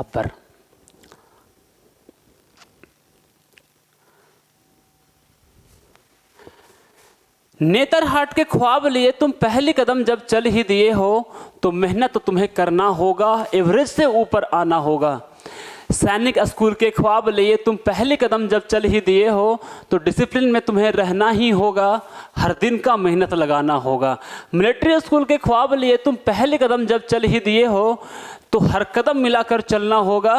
अपर। नेतरहाट के ख्वाब लिए तुम पहली कदम जब चल ही दिए हो तो मेहनत तुम्हें करना होगा, एवरेज से ऊपर आना होगा। सैनिक स्कूल के ख्वाब लिए तुम पहली कदम जब चल ही दिए हो तो डिसिप्लिन में तुम्हें रहना ही होगा, हर दिन का मेहनत लगाना होगा। मिलिट्री स्कूल के ख्वाब लिए तुम पहली कदम जब चल ही दिए हो तो हर कदम मिलाकर चलना होगा,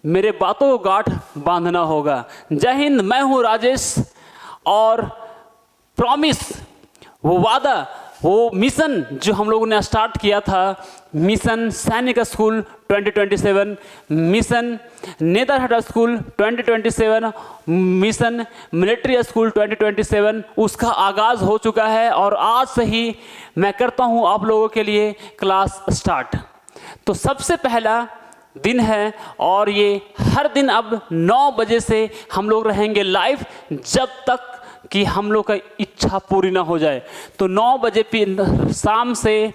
मेरे बातों को गांठ बांधना होगा। जय हिंद, मैं हूं राजेश और प्रॉमिस, वो वादा, वो मिशन जो हम लोगों ने स्टार्ट किया था, मिशन सैनिक school 2027, mission Netarhat school 2027, mission military school 2027, उसका आगाज़ हो चुका है और आज से ही मैं करता हूं आप लोगों के लिए क्लास स्टार्ट। तो सबसे पहला दिन है और ये हर दिन अब 9 बजे से हम लोग रहेंगे लाइव, जब तक कि हम लोग का इच्छा पूरी ना हो जाए। तो 9 बजे शाम से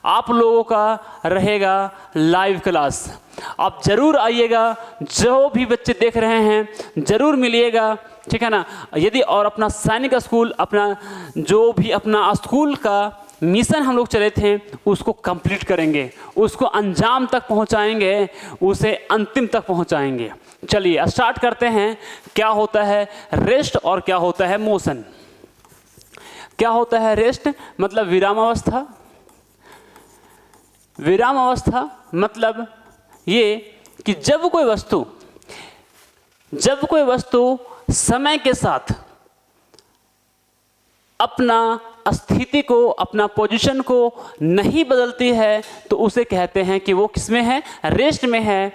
आप लोगों का रहेगा लाइव क्लास। आप ज़रूर आइएगा, जो भी बच्चे देख रहे हैं ज़रूर मिलिएगा, ठीक है ना। यदि और अपना सैनिक स्कूल, अपना जो भी अपना स्कूल का मिशन हम लोग चले थे उसको कंप्लीट करेंगे, उसको अंजाम तक पहुंचाएंगे, उसे अंतिम तक पहुंचाएंगे। चलिए स्टार्ट करते हैं। क्या होता है रेस्ट और क्या होता है मोशन। क्या होता है रेस्ट? मतलब विराम अवस्था। विराम अवस्था मतलब ये कि जब कोई वस्तु समय के साथ अपना स्थिति को, अपना पोजीशन को नहीं बदलती है तो उसे कहते हैं कि वो किसमें है? रेस्ट में है,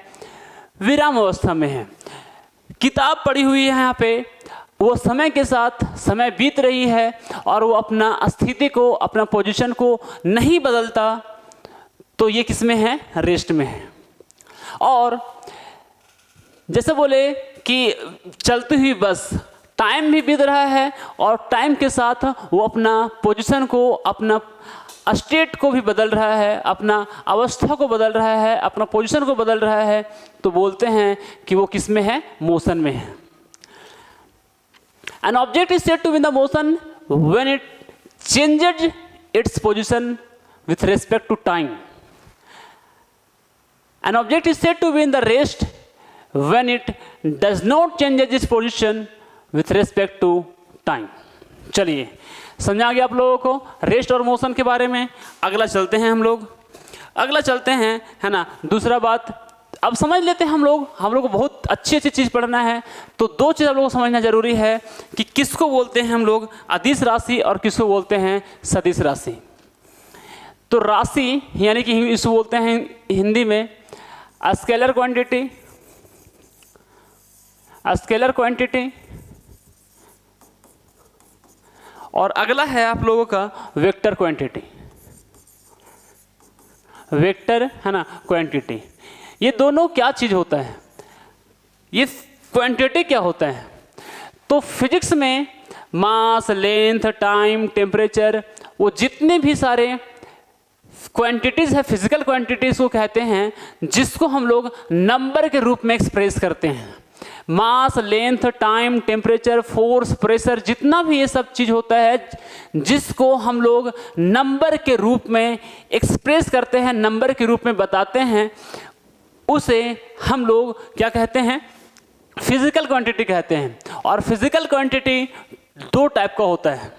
विराम अवस्था में है। किताब पढ़ी हुई है यहाँ पे, वो समय के साथ समय बीत रही है और वो अपना स्थिति को, अपना पोजीशन को नहीं बदलता, तो ये किसमें है? रेस्ट में है। और जैसे बोले कि चलती हुई बस, टाइम भी बीत रहा है और टाइम के साथ वो अपना पोजीशन को, अपना स्टेट को भी बदल रहा है, अपना अवस्था को बदल रहा है, अपना पोजीशन को बदल रहा है, तो बोलते हैं कि वो किस में है? मोशन में है। An object is said to be in the motion when it changes its position with respect to time. An object is said to be in the rest when it does not change its position with respect to time. चलिए समझा गया आप लोगों को rest और motion के बारे में। अगला चलते हैं हम लोग, अगला चलते हैं, है ना। दूसरा बात अब समझ लेते हैं हम लोग को बहुत अच्छी चीज़ पढ़ना है। तो 2 चीज़ आप लोगों को समझना जरूरी है कि किसको बोलते हैं हम लोग अदिश राशि और किसको बोलते हैं सदिश राशि। तो राशि यानी कि इसको बोलते हैं हिंदी में स्केलर क्वांटिटी, स्केलर क्वांटिटी। और अगला है आप लोगों का वेक्टर क्वांटिटी, वेक्टर, है ना, क्वांटिटी। ये दोनों क्या चीज़ होता है? ये क्वांटिटी क्या होता है? तो फिजिक्स में मास, लेंथ, टाइम, टेम्परेचर, वो जितने भी सारे क्वांटिटीज़ है, फिजिकल क्वांटिटीज़ को कहते हैं जिसको हम लोग नंबर के रूप में एक्सप्रेस करते हैं। Mass, length, time, temperature, force, pressure, जितना भी ये सब चीज़ होता है जिसको हम लोग नंबर के रूप में एक्सप्रेस करते हैं, नंबर के रूप में बताते हैं, उसे हम लोग क्या कहते हैं? फिजिकल क्वांटिटी कहते हैं। और फिजिकल क्वांटिटी 2 टाइप का होता है।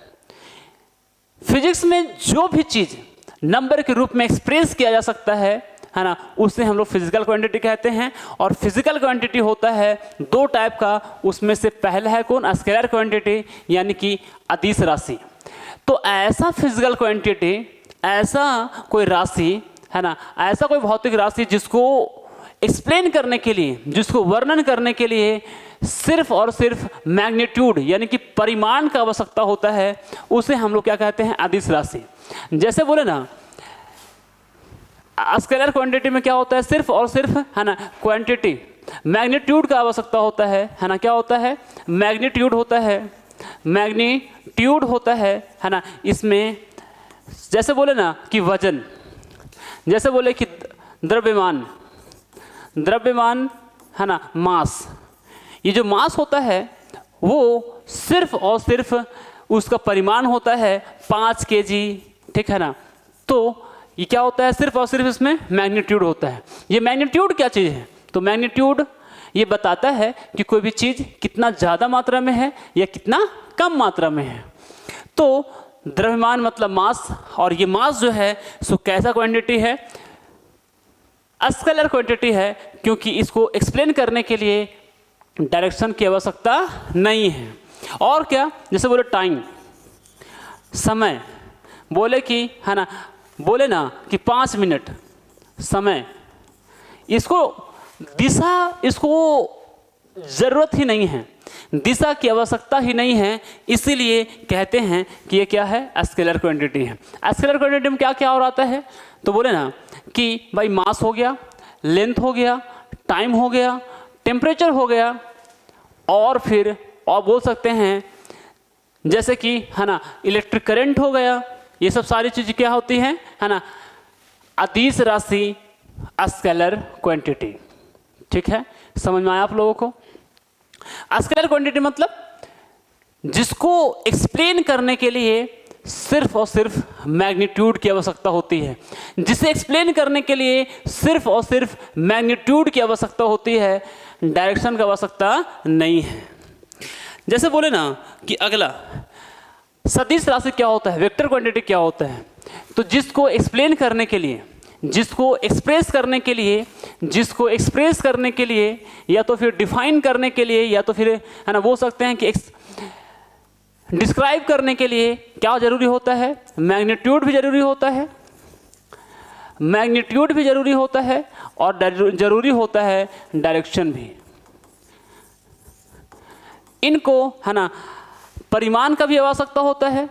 फिजिक्स में जो भी चीज़ नंबर के रूप में एक्सप्रेस किया जा सकता है ना, उसे हम लोग फिजिकल क्वांटिटी कहते हैं। और फिजिकल क्वांटिटी होता है 2 टाइप का, उसमें से पहला है कौन? स्केलर क्वांटिटी यानी कि अदिश राशि। तो ऐसा फिजिकल क्वांटिटी, ऐसा कोई राशि, है ना, ऐसा कोई भौतिक राशि जिसको एक्सप्लेन करने के लिए, जिसको वर्णन करने के लिए सिर्फ और सिर्फ मैग्नीट्यूड यानी कि परिमाण का आवश्यकता होता है, उसे हम लोग क्या कहते हैं? अदिश राशि। जैसे बोले ना स्केलर क्वांटिटी में क्या होता है? सिर्फ और सिर्फ, है ना, क्वांटिटी, मैग्नीट्यूड का आवश्यकता होता है ना। क्या होता है? मैग्नीट्यूड होता है, मैग्नीट्यूड होता है ना। इसमें जैसे बोले ना कि वजन, जैसे बोले कि द्रव्यमान, द्रव्यमान है ना, मास। ये जो मास होता है वो सिर्फ और सिर्फ उसका परिमाण होता है 5 kg, ठीक है ना। तो ये क्या होता है, सिर्फ और सिर्फ इसमें मैग्नीट्यूड होता है। ये मैग्नीट्यूड क्या चीज़ है, तो मैग्नीट्यूड ये बताता है कि कोई भी चीज़ कितना ज़्यादा मात्रा में है या कितना कम मात्रा में है। तो द्रव्यमान मतलब मास, और ये मास जो है सो कैसा क्वांटिटी है, स्केलर क्वांटिटी है, क्योंकि इसको एक्सप्लेन करने के लिए डायरेक्शन की आवश्यकता नहीं है। और क्या, जैसे बोले टाइम, समय, बोले कि है ना, बोले ना कि 5 मिनट समय, इसको दिशा, इसको ज़रूरत ही नहीं है, दिशा की आवश्यकता ही नहीं है, इसीलिए कहते हैं कि ये क्या है, स्केलर क्वांटिटी है। स्केलर क्वांटिटी में क्या क्या और आता है, तो बोले ना कि भाई मास हो गया, लेंथ हो गया, टाइम हो गया, टेम्परेचर हो गया, और फिर और बोल सकते हैं जैसे कि है ना इलेक्ट्रिक करंट हो गया। ये सब सारी चीज़ें क्या होती हैं, है ना, अदिश राशि, स्केलर क्वांटिटी। ठीक है, समझ में आया आप लोगों को। स्केलर क्वांटिटी मतलब जिसको एक्सप्लेन करने के लिए सिर्फ और सिर्फ मैग्नीट्यूड की आवश्यकता होती है, जिसे एक्सप्लेन करने के लिए सिर्फ और सिर्फ मैग्नीट्यूड की आवश्यकता होती है, डायरेक्शन की आवश्यकता नहीं है। जैसे बोले ना कि अगला सदिश राशि क्या होता है, वेक्टर क्वांटिटी क्या होता है, तो जिसको एक्सप्लेन करने के लिए, जिसको एक्सप्रेस करने के लिए, जिसको एक्सप्रेस करने के लिए या तो फिर डिफाइन करने के लिए या तो फिर है ना बोल सकते हैं कि डिस्क्राइब करने के लिए क्या जरूरी होता है, मैग्नीट्यूड भी जरूरी होता है, मैग्नीट्यूड भी जरूरी होता है, और जरूरी होता है डायरेक्शन भी। इनको है ना परिमाण का भी आवश्यकता होता है,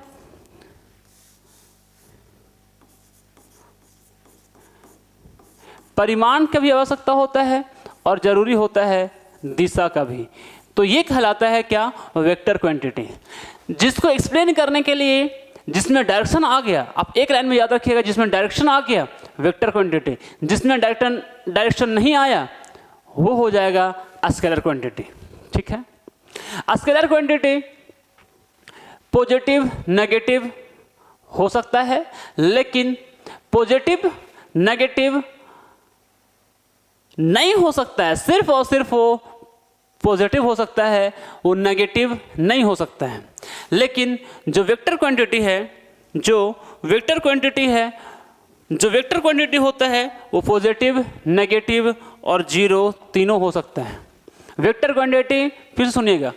परिमाण का भी आवश्यकता होता है, और जरूरी होता है दिशा का भी। तो ये कहलाता है क्या, वेक्टर क्वांटिटी। जिसको एक्सप्लेन करने के लिए जिसमें डायरेक्शन आ गया, आप एक लाइन में याद रखिएगा, जिसमें डायरेक्शन आ गया वेक्टर क्वांटिटी, जिसमें डायरेक्शन नहीं आया वो हो जाएगा स्केलर क्वांटिटी। ठीक है, स्केलर क्वांटिटी पॉजिटिव नेगेटिव हो सकता है, लेकिन पॉजिटिव नेगेटिव नहीं हो सकता है, सिर्फ और सिर्फ वो पॉजिटिव हो सकता है, वो नेगेटिव नहीं हो सकता है। लेकिन जो वेक्टर क्वांटिटी है, जो वेक्टर क्वांटिटी है, जो वेक्टर क्वांटिटी होता है वो पॉजिटिव नेगेटिव और जीरो तीनों हो सकता है। वेक्टर क्वांटिटी, फिर सुनिएगा,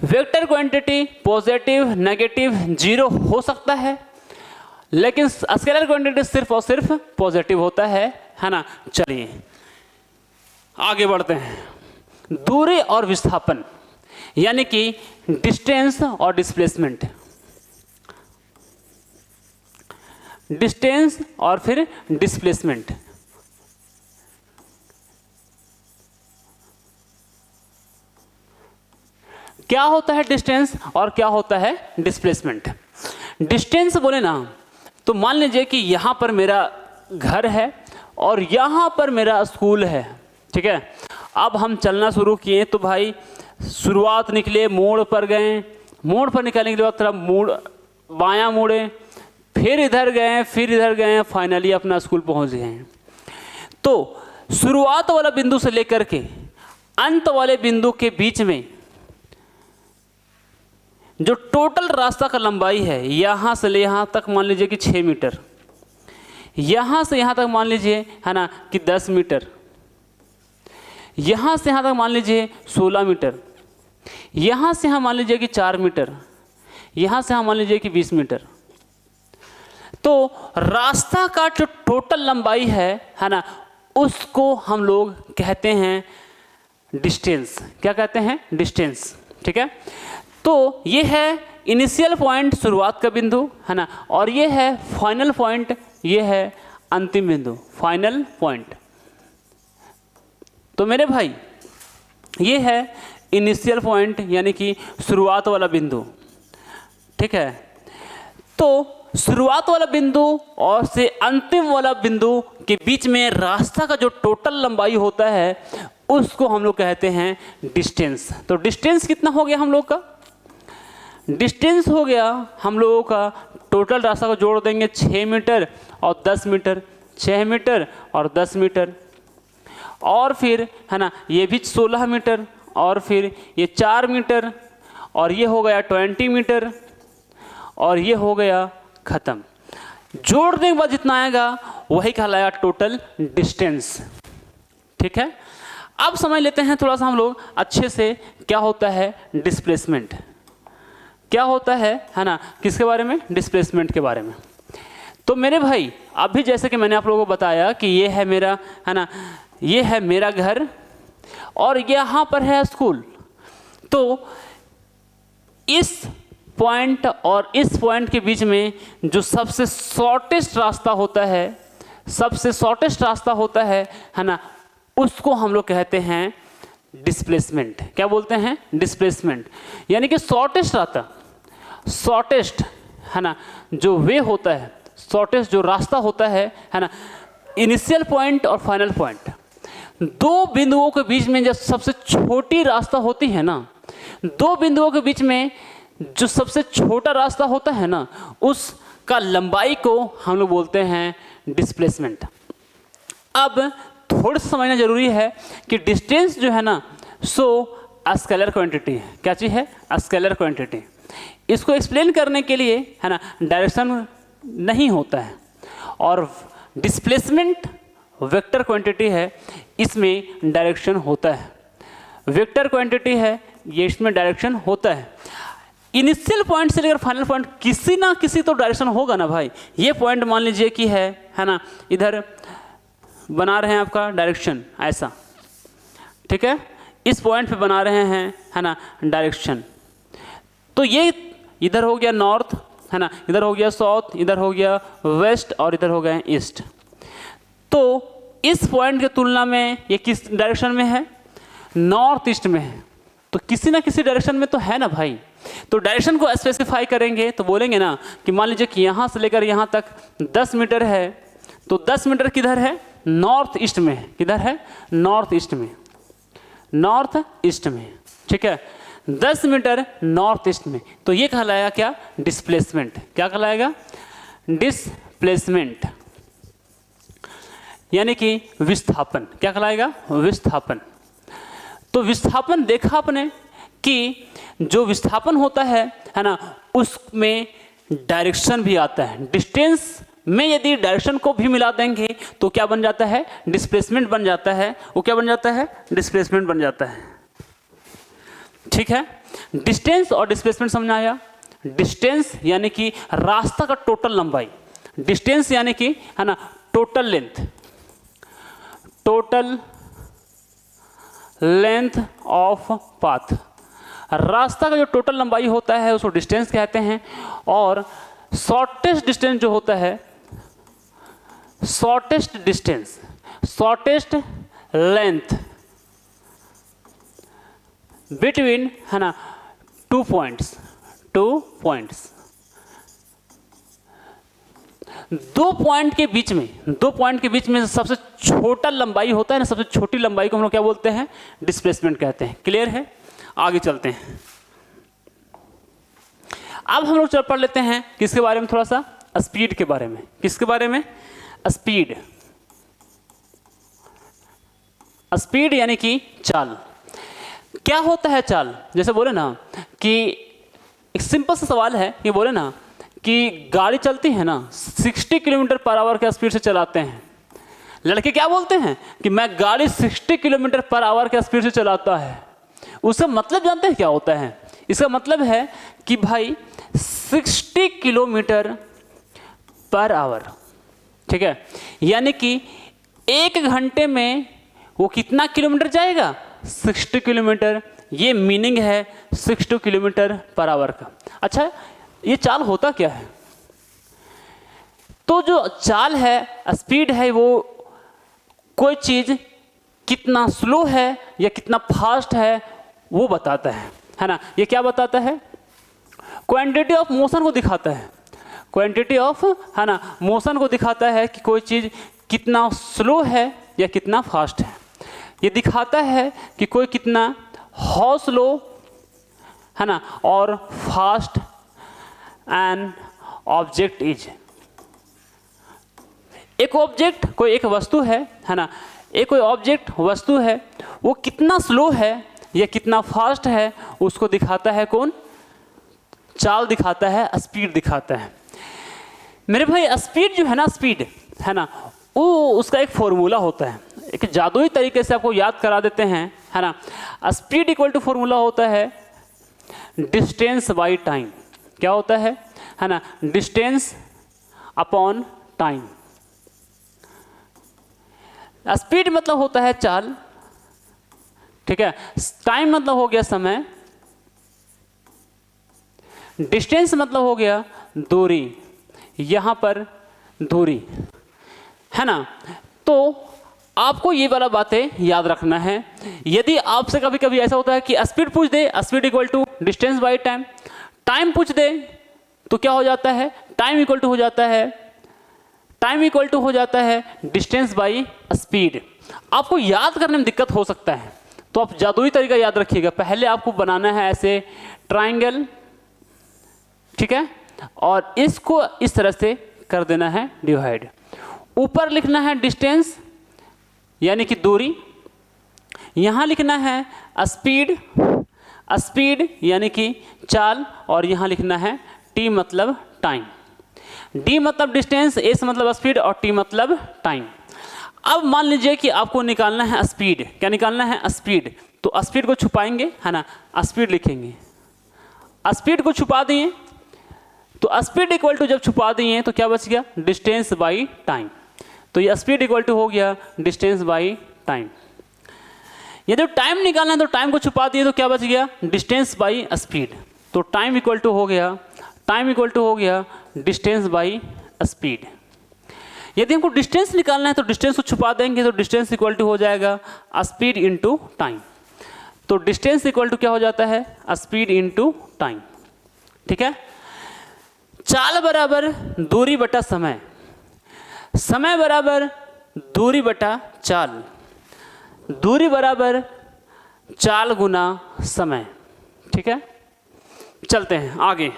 vector quantity positive negative zero हो सकता है, लेकिन स्केलर क्वांटिटी सिर्फ और सिर्फ पॉजिटिव होता है ना। चलिए आगे बढ़ते हैं। दूरी और विस्थापन यानी कि डिस्टेंस और डिस्प्लेसमेंट, डिस्टेंस और फिर डिस्प्लेसमेंट। क्या होता है डिस्टेंस और क्या होता है डिस्प्लेसमेंट। डिस्टेंस बोले ना तो मान लीजिए कि यहाँ पर मेरा घर है और यहाँ पर मेरा स्कूल है, ठीक है। अब हम चलना शुरू किए तो भाई शुरुआत निकले, मोड़ पर गए, मोड़ पर निकलने के बाद थोड़ा मोड़ बायां मुड़े, फिर इधर गए, फिर इधर गए, फाइनली अपना स्कूल पहुंच गए। तो शुरुआत वाला बिंदु से लेकर के अंत वाले बिंदु के बीच में जो टोटल रास्ता का लंबाई है, यहाँ से ले यहाँ तक मान लीजिए कि 6 मीटर, यहाँ से यहाँ तक मान लीजिए है ना कि 10 मीटर, यहाँ से यहाँ तक मान लीजिए 16 मीटर, यहाँ से यहाँ मान लीजिए कि 4 मीटर, यहाँ से यहाँ मान लीजिए कि 20 मीटर। तो रास्ता का जो टोटल लंबाई है ना, उसको हम लोग कहते हैं डिस्टेंस। क्या कहते हैं? डिस्टेंस। ठीक है, तो ये है इनिशियल पॉइंट, शुरुआत का बिंदु है ना, और ये है फाइनल पॉइंट, ये है अंतिम बिंदु, फाइनल पॉइंट। तो मेरे भाई ये है इनिशियल पॉइंट यानी कि शुरुआत वाला बिंदु। ठीक है, तो शुरुआत वाला बिंदु और से अंतिम वाला बिंदु के बीच में रास्ता का जो टोटल लंबाई होता है उसको हम लोग कहते हैं डिस्टेंस। तो डिस्टेंस कितना हो गया हम लोग का? डिस्टेंस हो गया हम लोगों का, टोटल रास्ता को जोड़ देंगे 6 मीटर और 10 मीटर, 6 मीटर और 10 मीटर, और फिर है ना ये भी 16 मीटर, और फिर ये 4 मीटर, और ये हो गया 20 मीटर, और ये हो गया ख़त्म। जोड़ने के बाद जितना आएगा वही कहलाएगा टोटल डिस्टेंस। ठीक है, अब समझ लेते हैं थोड़ा सा हम लोग अच्छे से क्या होता है डिस्प्लेसमेंट, क्या होता है ना, किसके बारे में? डिस्प्लेसमेंट के बारे में। तो मेरे भाई अभी जैसे कि मैंने आप लोगों को बताया कि ये है मेरा, है ना, ये है मेरा घर और यहाँ पर है स्कूल। तो इस पॉइंट और इस पॉइंट के बीच में जो सबसे शॉर्टेस्ट रास्ता होता है, सबसे शॉर्टेस्ट रास्ता होता है ना, उसको हम लोग कहते हैं डिस्प्लेसमेंट। क्या बोलते हैं? डिस्प्लेसमेंट। यानी कि शॉर्टेस्ट रास्ता, शॉर्टेस्ट है ना जो वे होता है, शॉर्टेस्ट जो रास्ता होता है ना, इनिशियल पॉइंट और फाइनल पॉइंट, दो बिंदुओं के बीच में जो सबसे छोटी रास्ता होती है ना, दो बिंदुओं के बीच में जो सबसे छोटा रास्ता होता है ना, उसका लंबाई को हम लोग बोलते हैं डिस्प्लेसमेंट। अब थोड़ा सा समझना जरूरी है कि डिस्टेंस जो है ना सो स्केलर क्वांटिटी है। क्या चीज़ है? Scalar quantity. इसको एक्सप्लेन करने के लिए है ना डायरेक्शन नहीं होता है, और डिस्प्लेसमेंट वेक्टर क्वांटिटी है, इसमें डायरेक्शन होता है। वेक्टर क्वांटिटी है, ये इसमें डायरेक्शन होता है। इनिशियल पॉइंट से लेकर फाइनल पॉइंट किसी ना किसी तो डायरेक्शन होगा ना भाई। ये पॉइंट मान लीजिए कि है ना, इधर बना रहे हैं आपका डायरेक्शन ऐसा, ठीक है, इस पॉइंट पे बना रहे हैं है ना डायरेक्शन। तो ये इधर हो गया नॉर्थ, है ना, इधर हो गया साउथ, इधर हो गया वेस्ट, और इधर हो गया ईस्ट। तो इस पॉइंट की तुलना में ये किस डायरेक्शन में है? नॉर्थ ईस्ट में है। तो किसी ना किसी डायरेक्शन में तो है ना भाई। तो डायरेक्शन को स्पेसिफाई करेंगे तो बोलेंगे ना कि मान लीजिए कि यहाँ से लेकर यहाँ तक 10 मीटर है, तो 10 मीटर किधर है? नॉर्थ ईस्ट में है। किधर है? नॉर्थ ईस्ट में, नॉर्थ ईस्ट में। ठीक है, 10 मीटर नॉर्थ ईस्ट में। तो ये कहलाएगा क्या? डिस्प्लेसमेंट। क्या कहलाएगा? डिस्प्लेसमेंट, यानी कि विस्थापन। क्या कहलाएगा? विस्थापन। तो विस्थापन देखा आपने कि जो विस्थापन होता है ना, उसमें डायरेक्शन भी आता है। डिस्टेंस में यदि डायरेक्शन को भी मिला देंगे तो क्या बन जाता है? डिस्प्लेसमेंट बन जाता है। वो क्या बन जाता है? डिस्प्लेसमेंट बन जाता है। ठीक है, डिस्टेंस और डिस्प्लेसमेंट समझ आया। डिस्टेंस यानी कि रास्ता का टोटल लंबाई, डिस्टेंस यानी कि है ना total length, total length of path. रास्ता का जो टोटल लंबाई होता है उसको डिस्टेंस कहते हैं। और शॉर्टेस्ट डिस्टेंस जो होता है, shortest distance, shortest length between है ना टू पॉइंट्स, टू पॉइंट्स, दो पॉइंट के बीच में, दो पॉइंट के बीच में सबसे छोटा लंबाई होता है ना, सबसे छोटी लंबाई को हम लोग क्या बोलते हैं? डिस्प्लेसमेंट कहते हैं। क्लियर है? आगे चलते हैं। अब हम लोग चल पढ़ लेते हैं किसके बारे में? थोड़ा सा स्पीड के बारे में। किसके बारे में? स्पीड। स्पीड यानी कि चाल। क्या होता है चाल? जैसे बोले ना कि एक सिंपल सा सवाल है कि बोले ना कि गाड़ी चलती है ना 60 किलोमीटर पर आवर के स्पीड से चलाते हैं। लड़के क्या बोलते हैं कि मैं गाड़ी 60 किलोमीटर पर आवर के स्पीड से चलाता है। उसका मतलब जानते हैं क्या होता है? इसका मतलब है कि भाई 60 किलोमीटर पर आवर, ठीक है, यानी कि 1 घंटे में वो कितना किलोमीटर जाएगा? 60 किलोमीटर। ये मीनिंग है 60 किलोमीटर पर आवर का। अच्छा, ये चाल होता क्या है? तो जो चाल है, स्पीड है, वो कोई चीज़ कितना स्लो है या कितना फास्ट है वो बताता है ना। ये क्या बताता है? क्वांटिटी ऑफ मोशन को दिखाता है। क्वांटिटी ऑफ, है ना, मोशन को दिखाता है कि कोई चीज़ कितना स्लो है या कितना फास्ट है। ये दिखाता है कि कोई कितना हाउ स्लो, है ना, और फास्ट एन ऑब्जेक्ट इज। एक ऑब्जेक्ट कोई एक वस्तु है ना, एक कोई ऑब्जेक्ट वस्तु है, वो कितना स्लो है या कितना फास्ट है उसको दिखाता है कौन? चाल दिखाता है, स्पीड दिखाता है। मेरे भाई स्पीड जो है ना, स्पीड है ना, वो उसका एक फॉर्मूला होता है, एक जादुई तरीके से आपको याद करा देते हैं, है ना। स्पीड इक्वल टू फॉर्मूला होता है डिस्टेंस बाई टाइम। क्या होता है ना, डिस्टेंस अपॉन टाइम। स्पीड मतलब होता है चाल, ठीक है। टाइम मतलब हो गया समय, डिस्टेंस मतलब हो गया दूरी, यहां पर दूरी, है ना। तो आपको ये वाला बातें याद रखना है। यदि आपसे कभी कभी ऐसा होता है कि स्पीड पूछ दे, speed equal to distance by time, time पूछ दे तो क्या हो जाता है, टाइम इक्वल टू हो जाता है, टाइम इक्वल टू हो जाता है डिस्टेंस बाई स्पीड। आपको याद करने में दिक्कत हो सकता है, तो आप जादुई तरीका याद रखिएगा। पहले आपको बनाना है ऐसे ट्राइंगल, ठीक है, और इसको इस तरह से कर देना है डिवाइड। ऊपर लिखना है डिस्टेंस यानी कि दूरी, यहाँ लिखना है स्पीड, स्पीड यानी कि चाल, और यहाँ लिखना है टी मतलब टाइम। डी मतलब डिस्टेंस, एस मतलब स्पीड, और टी मतलब टाइम। अब मान लीजिए कि आपको निकालना है स्पीड। क्या निकालना है? स्पीड। तो स्पीड को छुपाएंगे, है ना, स्पीड लिखेंगे। स्पीड को छुपा दिए तो स्पीड इक्वल टू जब छुपा दिए तो क्या बच गया? Distance by time. तो ये स्पीड इक्वल टू हो गया डिस्टेंस बाई टाइम। यदि टाइम निकालना है तो टाइम को छुपा दिए तो क्या बच गया? Distance by speed. तो टाइम इक्वल टू हो गया, टाइम इक्वल टू हो गया डिस्टेंस बाई स्पीड। यदि हमको डिस्टेंस निकालना है तो डिस्टेंस को छुपा देंगे तो डिस्टेंस इक्वल टू हो जाएगा स्पीड इंटू टाइम। तो डिस्टेंस इक्वल टू क्या हो जाता है? Speed into time. ठीक है। चाल बराबर दूरी बटा समय, समय बराबर दूरी बटा चाल, दूरी बराबर चाल गुना समय। ठीक है, चलते हैं आगे।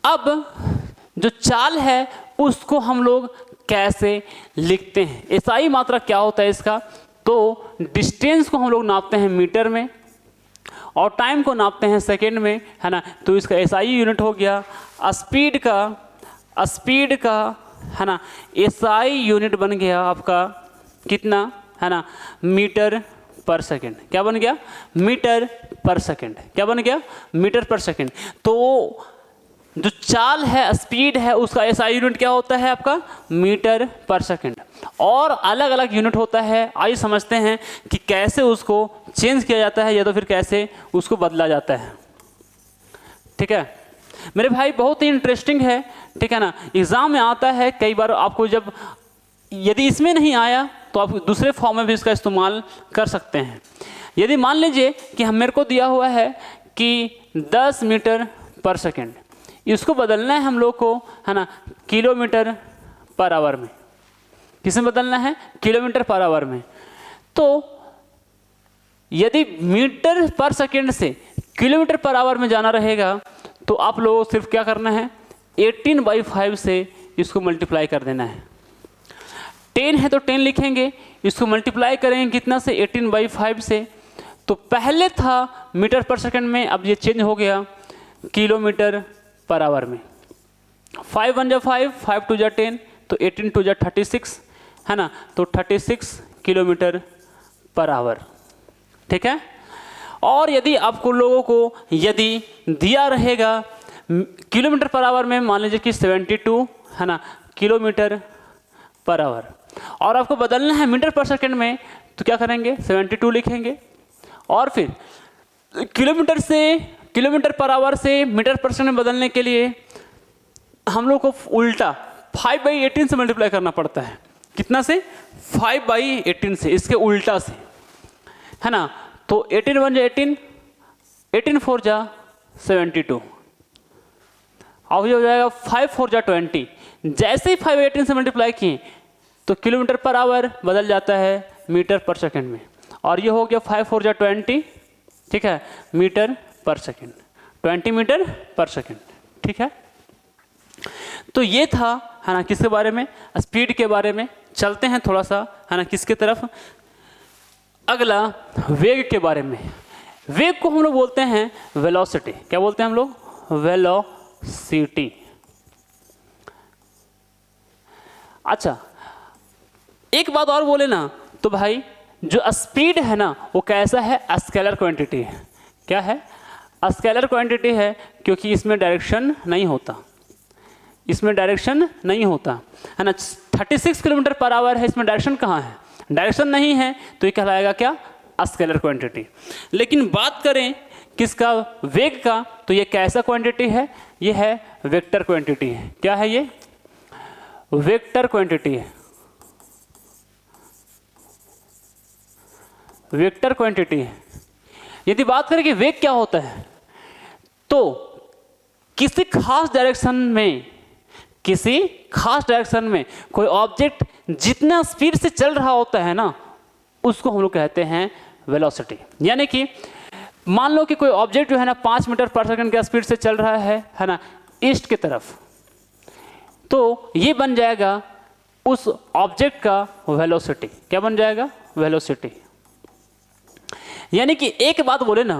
अब जो चाल है उसको हम लोग कैसे लिखते हैं? एसआई मात्रा क्या होता है इसका? तो डिस्टेंस को हम लोग नापते हैं मीटर में और टाइम को नापते हैं सेकेंड में, है ना। तो इसका एसआई यूनिट हो गया स्पीड का, स्पीड का, है ना, एसआई यूनिट बन गया आपका कितना, है ना, मीटर पर सेकेंड। क्या बन गया? Metre per second. क्या बन गया? Metre per second. तो जो चाल है, स्पीड है, उसका एसआई यूनिट क्या होता है आपका? Metre per second. और अलग अलग यूनिट होता है। आइए समझते हैं कि कैसे उसको चेंज किया जाता है या तो फिर कैसे उसको बदला जाता है। ठीक है मेरे भाई, बहुत ही इंटरेस्टिंग है। ठीक है ना, एग्जाम में आता है कई बार आपको, जब यदि इसमें नहीं आया तो आप दूसरे फॉर्म में भी इसका इस्तेमाल कर सकते हैं। यदि मान लीजिए कि मेरे को दिया हुआ है कि 10 मीटर पर सेकेंड, इसको बदलना है हम लोग को, है ना, किलोमीटर पर आवर में। किसमें बदलना है? किलोमीटर पर आवर में। तो यदि मीटर पर सेकेंड से किलोमीटर पर आवर में जाना रहेगा तो आप लोगों को सिर्फ क्या करना है? 18/5 से इसको मल्टीप्लाई कर देना है। 10 है तो 10 लिखेंगे, इसको मल्टीप्लाई करेंगे कितना से? 18/5 से। तो पहले था मीटर पर सेकेंड में, अब ये चेंज हो गया किलोमीटर पर आवर में। 5 1 जा 5, 5 2 जा 10, तो 18 2 जा 36, है ना। तो 36 किलोमीटर पर आवर। ठीक है। और यदि आपको लोगों को यदि दिया रहेगा किलोमीटर पर आवर में, मान लीजिए कि 72, है ना, किलोमीटर पर आवर, और आपको बदलना है मीटर पर सेकेंड में, तो क्या करेंगे? 72 लिखेंगे। और फिर किलोमीटर से, किलोमीटर पर आवर से मीटर पर सेकेंड में बदलने के लिए हम लोग को उल्टा 5/18 से मल्टीप्लाई करना पड़ता है। कितना से? 5/18 से, इसके उल्टा से, है ना। तो 18 1 जा 18, 18 4 जा 72, अब ये हो जाएगा 5 4 जा 20। जैसे ही 5 18 से मल्टीप्लाई किए तो किलोमीटर पर आवर बदल जाता है मीटर पर सेकंड में, और ये हो गया 5 4 जा 20, ठीक है, मीटर पर सेकंड, 20 मीटर पर सेकंड, ठीक है। तो ये था, है ना, किसके बारे में, स्पीड के बारे में। चलते हैं थोड़ा सा, है ना, किसके तरफ, अगला वेग के बारे में। वेग को हम लोग बोलते हैं वेलोसिटी। क्या बोलते हैं हम लोग, वेलोसिटी। अच्छा, एक बात और बोले ना तो भाई जो स्पीड है ना वो कैसा है, स्केलर क्वांटिटी है। क्या है, स्केलर क्वांटिटी है, क्योंकि इसमें डायरेक्शन नहीं होता, इसमें डायरेक्शन नहीं होता, है ना। 36 किलोमीटर पर आवर है, इसमें डायरेक्शन कहाँ है, डायरेक्शन नहीं है, तो ये कहलाएगा क्या, स्केलर क्वांटिटी। लेकिन बात करें किसका, वेग का, तो ये कैसा क्वांटिटी है, ये है वेक्टर क्वांटिटी है। क्या है ये, वेक्टर क्वांटिटी है, वेक्टर क्वांटिटी है। यदि बात करें कि वेग क्या होता है, तो किसी खास डायरेक्शन में, किसी खास डायरेक्शन में कोई ऑब्जेक्ट जितना स्पीड से चल रहा होता है ना, उसको हम लोग कहते हैं वेलोसिटी। यानी कि मान लो कि कोई ऑब्जेक्ट जो है ना 5 मीटर पर सेकंड के स्पीड से चल रहा है ना, ईस्ट की तरफ, तो ये बन जाएगा उस ऑब्जेक्ट का वेलोसिटी। क्या बन जाएगा, वेलोसिटी। यानी कि एक बात बोले ना,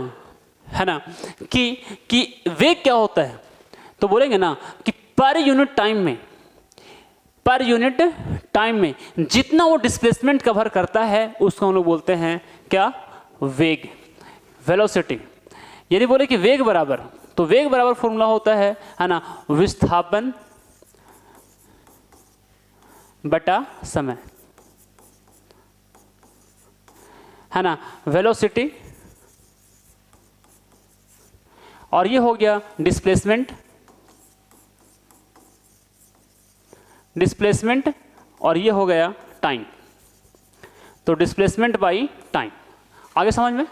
है ना, कि वेग क्या होता है, तो बोलेंगे ना कि पर यूनिट टाइम में, पर यूनिट टाइम में जितना वो डिस्प्लेसमेंट कवर करता है उसको हम लोग बोलते हैं क्या, वेग, वेलोसिटी। यदि बोले कि वेग बराबर, तो वेग बराबर फॉर्मूला होता है ना, विस्थापन बटा समय, है ना, वेलोसिटी, और ये हो गया डिस्प्लेसमेंट, डिस्प्लेसमेंट, और ये हो गया टाइम। तो डिस्प्लेसमेंट बाई टाइम, आगे समझ में।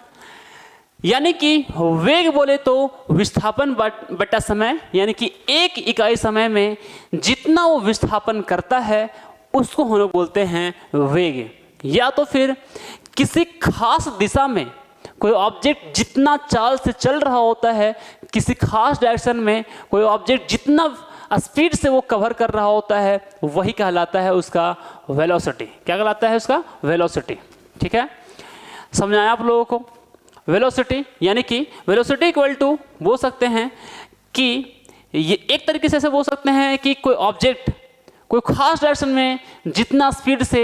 यानी कि वेग बोले तो विस्थापन बटा समय, यानी कि एक इकाई समय में जितना वो विस्थापन करता है उसको हम लोग बोलते हैं वेग। या तो फिर किसी खास दिशा में कोई ऑब्जेक्ट जितना चाल से चल रहा होता है, किसी खास डायरेक्शन में कोई ऑब्जेक्ट जितना स्पीड से वो कवर कर रहा होता है, वही कहलाता है उसका वेलोसिटी। क्या कहलाता है उसका, वेलोसिटी, ठीक है। समझ आया आप लोगों को, वेलोसिटी। यानी कि वेलोसिटी इक्वल टू बोल सकते हैं कि ये एक तरीके से बोल सकते हैं कि कोई ऑब्जेक्ट कोई खास डायरेक्शन में जितना स्पीड से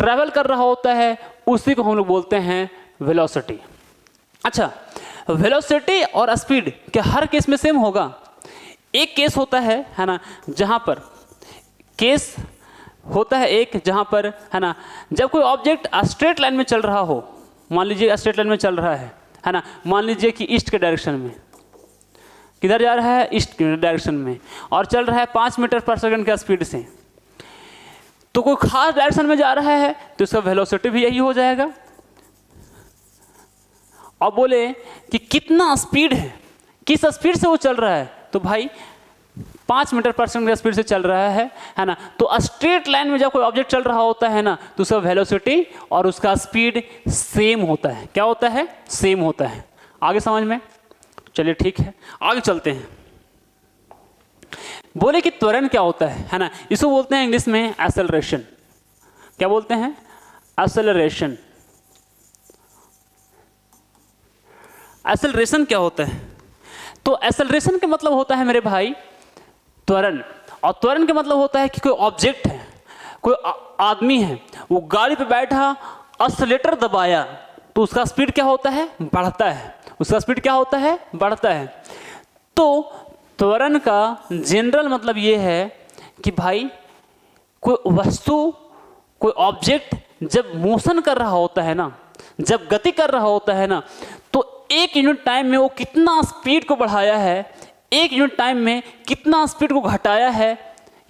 ट्रैवल कर रहा होता है उसी को हम लोग बोलते हैं वेलोसिटी। अच्छा, वेलोसिटी और स्पीड क्या हर केस में सेम होगा? एक केस होता है ना, जहाँ पर केस होता है एक, जहाँ पर, है ना, जब कोई ऑब्जेक्ट स्ट्रेट लाइन में चल रहा हो, मान लीजिए स्ट्रेट लाइन में चल रहा है ना, मान लीजिए कि ईस्ट के डायरेक्शन में, किधर जा रहा है, ईस्ट के डायरेक्शन में, और चल रहा है 5 मीटर पर सेकंड के स्पीड से, तो कोई खास डायरेक्शन में जा रहा है तो इसका वेलोसिटी भी यही हो जाएगा। और बोले कि कितना स्पीड है, किस स्पीड से वो चल रहा है, तो भाई 5 मीटर पर सेकंड की स्पीड से चल रहा है ना। तो स्ट्रेट लाइन में जब कोई ऑब्जेक्ट चल रहा होता है ना, तो उसका वेलोसिटी और उसका स्पीड सेम होता है। क्या होता है, सेम होता है। आगे समझ में, चलिए ठीक है, आगे चलते हैं। बोले कि त्वरण क्या होता है ना, इसको बोलते हैं इंग्लिश में एक्सेलरेशन। क्या बोलते हैं, एक्सेलरेशन। एक्सेलरेशन क्या होता है, तो एक्सेलरेशन का मतलब होता है मेरे भाई त्वरण, और त्वरण का मतलब होता है कि कोई ऑब्जेक्ट है, कोई आदमी है, वो गाड़ी पे बैठा, एक्सेलेरेटर दबाया, तो उसका स्पीड क्या होता है, बढ़ता है। उसका स्पीड क्या होता है, बढ़ता है। तो त्वरण का जनरल मतलब ये है कि भाई कोई वस्तु, कोई ऑब्जेक्ट जब मोशन कर रहा होता है ना, जब गति कर रहा होता है ना, तो एक यूनिट टाइम में वो कितना स्पीड को बढ़ाया है, एक यूनिट टाइम में कितना स्पीड को घटाया है,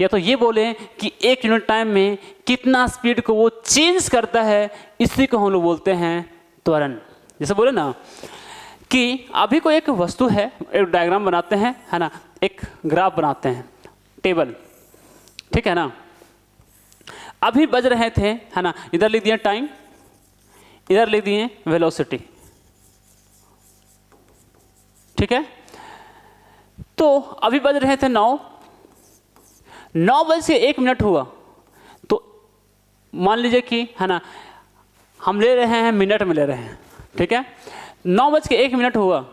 या तो ये बोले कि एक यूनिट टाइम में कितना स्पीड को वो चेंज करता है, इसी को हम लोग बोलते हैं त्वरण। जैसे बोले ना कि अभी कोई एक वस्तु है, एक डायग्राम बनाते हैं, है ना, एक ग्राफ बनाते हैं, टेबल, ठीक है ना। अभी बज रहे थे, है ना, इधर लिख दिए टाइम, इधर लिख दिए वेलोसिटी, ठीक है। तो अभी बज रहे थे 9:01 हुआ, तो मान लीजिए कि, है ना, हम ले रहे हैं मिनट में ले रहे हैं, ठीक है। 9:01 हुआ,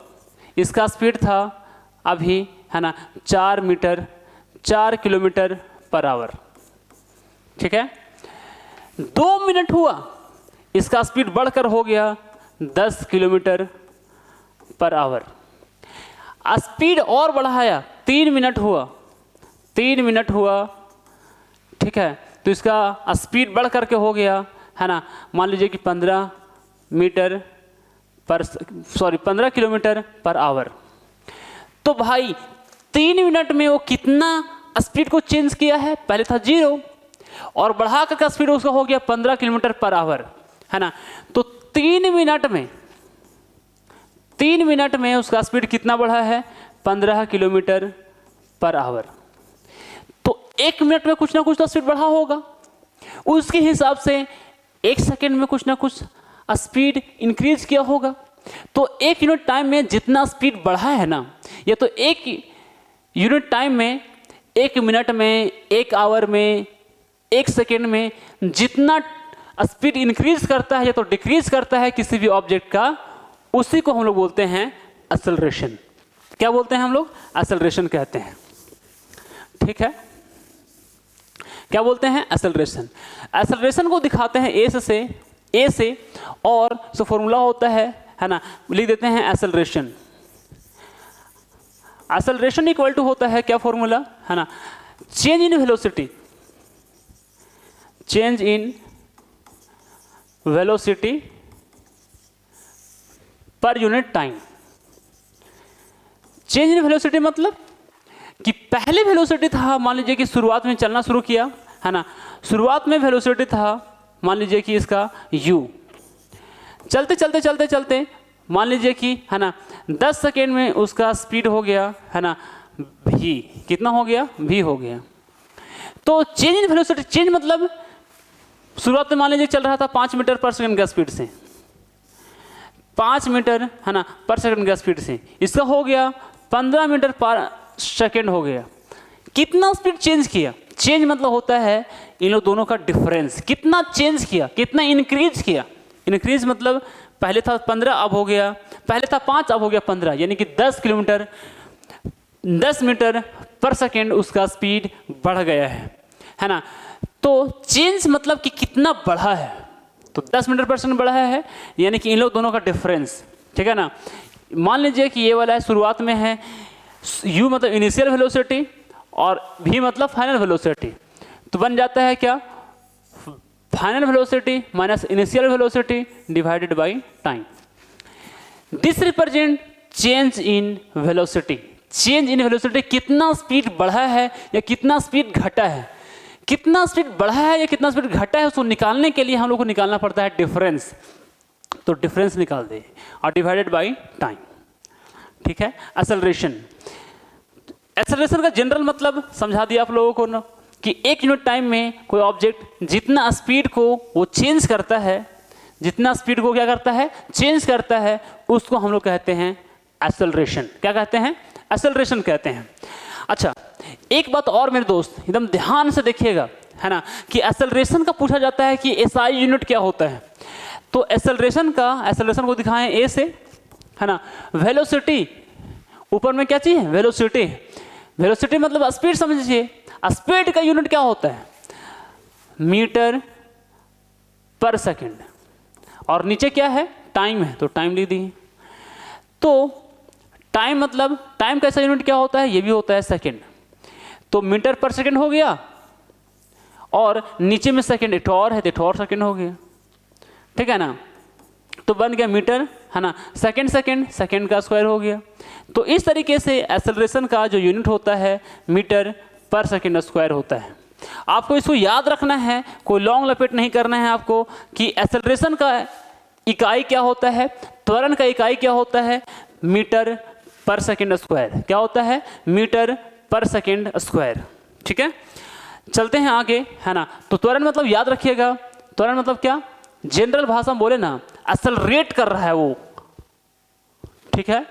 इसका स्पीड था अभी, है ना, 4 किलोमीटर पर आवर, ठीक है। 2 मिनट हुआ, इसका स्पीड बढ़कर हो गया 10 किलोमीटर पर आवर। स्पीड और बढ़ाया, 3 मिनट हुआ, ठीक है, तो इसका स्पीड बढ़ करके हो गया, है ना, मान लीजिए कि 15 किलोमीटर पर आवर। तो भाई 3 मिनट में वो कितना स्पीड को चेंज किया है, पहले था 0 और बढ़ा कर स्पीड उसका हो गया 15 किलोमीटर पर आवर, है ना। तो 3 मिनट में उसका स्पीड कितना बढ़ा है, 15 किलोमीटर पर आवर। तो 1 मिनट में कुछ ना कुछ तो स्पीड बढ़ा होगा, उसके हिसाब से 1 सेकेंड में कुछ ना कुछ स्पीड इंक्रीज किया होगा। तो 1 यूनिट टाइम में जितना स्पीड बढ़ा है ना, ये तो 1 यूनिट टाइम में, 1 मिनट में, 1 आवर में, 1 सेकेंड में जितना स्पीड इंक्रीज करता है या तो डिक्रीज करता है किसी भी ऑब्जेक्ट का, उसी को हम लोग बोलते हैं एक्सेलरेशन। क्या बोलते हैं हम लोग? एक्सेलरेशन कहते हैं, ठीक है। क्या बोलते हैं? एक्सेलरेशन। एक्सेलरेशन को दिखाते हैं ए से, और जो फॉर्मूला होता है ना, लिख देते हैं एक्सेलरेशन। एक्सेलरेशन इक्वल टू होता है क्या फॉर्मूला, है ना, change in velocity per unit time. Change in velocity मतलब कि पहले वेलोसिटी था, मान लीजिए कि शुरुआत में चलना शुरू किया, है ना, शुरुआत में वेलोसिटी था, मान लीजिए कि इसका u, चलते मान लीजिए कि, है ना, 10 सेकेंड में उसका स्पीड हो गया, है ना, v, कितना हो गया, v हो गया। तो चेंज इन वेलोसिटी, चेंज मतलब शुरुआत में मान लीजिए चल रहा था 5 मीटर पर सेकंड का स्पीड से, 5 मीटर, है ना, पर सेकंड का स्पीड से, इसका हो गया 15 मीटर पर सेकंड हो गया। कितना स्पीड चेंज किया? चेंज मतलब होता है इन लोग दोनों का डिफरेंस, कितना चेंज किया, कितना इंक्रीज किया। इंक्रीज मतलब पहले था 15 अब हो गया, पहले था 5 अब हो गया 15, यानी कि 10 मीटर पर सेकेंड उसका स्पीड बढ़ गया है ना। तो चेंज मतलब कि कितना बढ़ा है, तो 10 मीटर पर सेकेंड बढ़ा है, यानी कि इन लोग दोनों का डिफरेंस, ठीक है ना। मान लीजिए कि ये वाला है शुरुआत में है, u मतलब इनिशियल वेलोसिटी और v मतलब फाइनल वेलोसिटी, तो बन जाता है क्या, final velocity minus initial velocity divided by time. This represent change in velocity. Change in velocity कितना स्पीड बढ़ा है या कितना स्पीड घटा है, कितना स्पीड बढ़ा है या कितना स्पीड घटा है, उसको निकालने के लिए हम लोग को निकालना पड़ता है डिफरेंस। तो डिफरेंस निकाल दे और डिवाइडेड बाय टाइम, ठीक है। एक्सेलरेशन, एक्सेलरेशन का जनरल मतलब समझा दिया आप लोगों को ना, कि 1 यूनिट टाइम में कोई ऑब्जेक्ट जितना स्पीड को वो चेंज करता है, जितना स्पीड को क्या करता है, चेंज करता है, उसको हम लोग कहते हैं एक्सेलरेशन। क्या कहते हैं? एक्सेलरेशन कहते हैं। अच्छा, एक बात और मेरे दोस्त एकदम ध्यान से देखिएगा, है ना, कि एक्सेलरेशन का पूछा जाता है कि एसआई यूनिट क्या होता है। तो एक्सेलरेशन को दिखाएं ए से, है ना। वेलोसिटी ऊपर में क्या चाहिए, वेलोसिटी। वेलोसिटी मतलब स्पीड समझिए, स्पीड का यूनिट क्या होता है, मीटर पर सेकंड, और नीचे क्या है, टाइम है, तो टाइम लिख दी। तो टाइम मतलब टाइम का ऐसा यूनिट क्या होता है, ये भी होता है सेकंड, तो मीटर पर सेकंड हो गया, और नीचे में सेकंड एक और है तो एक और सेकंड हो गया, ठीक है ना। तो बन गया मीटर, है ना, सेकंड का स्क्वायर हो गया। तो इस तरीके से एक्सेलरेशन का जो यूनिट होता है मीटर पर सेकंड स्क्वायर होता है। आपको इसको याद रखना है, कोई लॉन्ग लपेट नहीं करना है आपको, कि एक्सेलरेशन का इकाई क्या होता है, त्वरण का इकाई क्या होता है, मीटर पर सेकेंड स्क्वायर। क्या होता है? Metre per second square. ठीक है, चलते हैं आगे, है ना। तो त्वरण मतलब याद रखिएगा, त्वरण मतलब क्या? जनरल भाषा में बोले ना, एक्सेलरेट कर रहा है वो। ठीक है,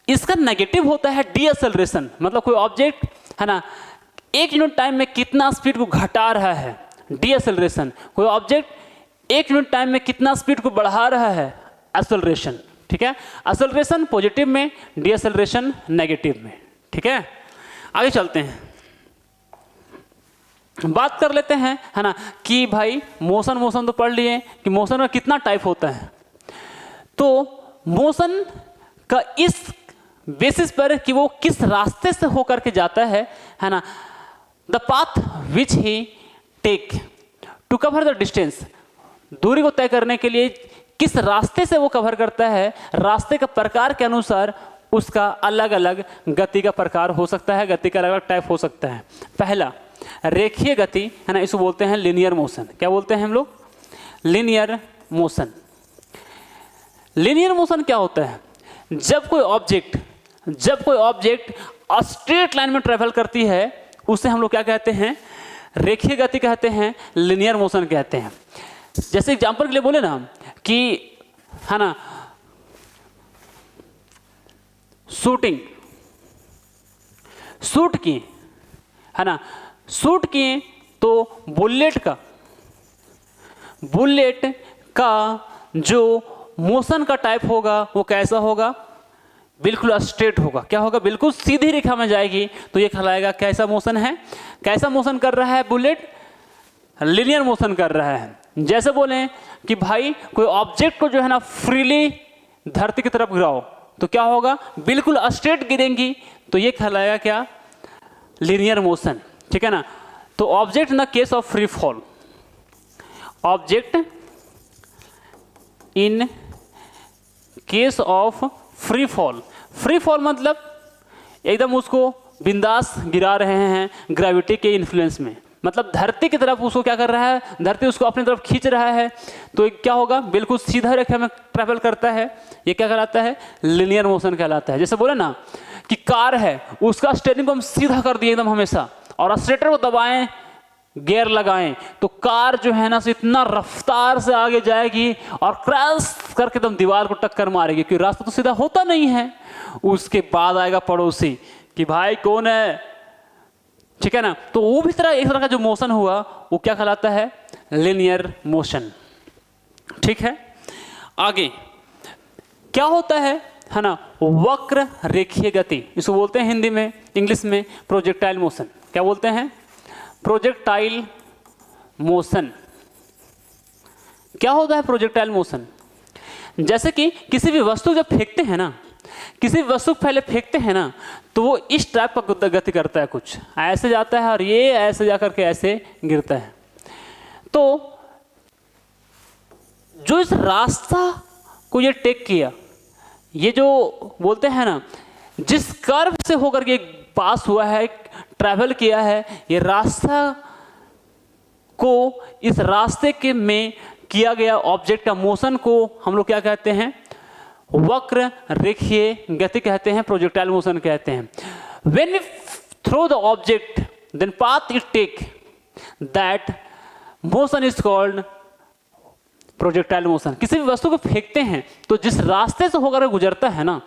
इसका नेगेटिव होता है डीएक्सेलरेशन, मतलब कोई ऑब्जेक्ट, है ना, 1 यूनिट टाइम में कितना स्पीड को घटा रहा है, डीएक्सेलरेशन। कोई ऑब्जेक्ट 1 यूनिट टाइम में कितना स्पीड को बढ़ा रहा है, एक्सेलरेशन। ठीक है, एक्सेलरेशन पॉजिटिव में, डीएक्सेलरेशन नेगेटिव में। ठीक है, आगे चलते हैं, बात कर लेते हैं, है ना, कि भाई मोशन तो पढ़ लिए कि मोशन का कितना टाइप होता है। तो मोशन का इस बेसिस पर कि वो किस रास्ते से होकर के जाता है ना, the path which he take to cover the distance, दूरी को तय करने के लिए किस रास्ते से वो कवर करता है, रास्ते का प्रकार के अनुसार उसका अलग अलग गति का प्रकार हो सकता है, गति का अलग अलग टाइप हो सकता है। पहला रेखीय गति, है ना, इसको बोलते हैं लीनियर मोशन। क्या बोलते हैं हम लोग? Linear motion. लीनियर मोशन क्या होता है? जब कोई ऑब्जेक्ट स्ट्रेट लाइन में ट्रेवल करती है उसे हम लोग क्या कहते हैं? रेखीय गति कहते हैं, लीनियर मोशन कहते हैं। जैसे एग्जांपल के लिए बोले ना कि, है ना, शूट किए, है ना, शूट किए तो बुलेट का जो मोशन का टाइप होगा वो कैसा होगा? बिल्कुल स्ट्रेट होगा। क्या होगा? बिल्कुल सीधी रेखा में जाएगी। तो ये कहलाएगा कैसा मोशन है? कैसा मोशन कर रहा है बुलेट? लीनियर मोशन कर रहा है। जैसे बोलें कि भाई कोई ऑब्जेक्ट को जो है ना फ्रीली धरती की तरफ गिराओ तो क्या होगा? बिल्कुल स्ट्रेट गिरेंगी। तो ये कहलाएगा क्या? Linear motion. ठीक है ना। तो object in the case of free fall, object in case of free fall, free fall मतलब एकदम उसको बिंदास गिरा रहे हैं ग्रेविटी के इन्फ्लुएंस में, मतलब धरती की तरफ उसको क्या कर रहा है, धरती उसको अपनी तरफ खींच रहा है। तो क्या होगा? बिल्कुल सीधा रेखा में ट्रैवल करता है। ये क्या कहलाता है? लीनियर मोशन कहलाता है। जैसे बोले ना कि कार है, उसका स्टीयरिंग को हम सीधा कर दिए एकदम हमेशा और एक्सीलरेटर को दबाएं, गियर लगाएं, तो कार जो है ना सो इतना रफ्तार से आगे जाएगी और क्रैश करके एकदम दीवार को टक्कर मारेगी, क्योंकि रास्ता तो सीधा होता नहीं है। उसके बाद आएगा पड़ोसी कि भाई कौन है, ठीक है ना। तो वो भी एक तरह का जो मोशन हुआ वो क्या कहलाता है? Linear motion. ठीक है, आगे क्या होता है ना, वक्र रेखीय गति, इसको बोलते हैं हिंदी में, इंग्लिश में प्रोजेक्टाइल मोशन। क्या बोलते हैं? Projectile motion. क्या होता है प्रोजेक्टाइल मोशन? जैसे कि किसी भी वस्तु जब फेंकते हैं ना, किसी भी वस्तु पहले फेंकते हैं ना, तो वो इस टाइप का गति करता है, कुछ ऐसे जाता है और ये ऐसे जाकर के ऐसे गिरता है। तो जो इस रास्ता को ये टेक किया, ये जो बोलते हैं ना, जिस कर्व से होकर के पास हुआ है, ट्रैवल किया है, ये रास्ता को, इस रास्ते के में किया गया ऑब्जेक्ट का मोशन को हम लोग क्या कहते हैं? वक्र रेखीय गति कहते हैं, प्रोजेक्टाइल मोशन कहते हैं। When we throw the object, then path it take, that motion is called projectile motion. किसी भी वस्तु को फेंकते हैं तो जिस रास्ते से होकर गुजरता है ना,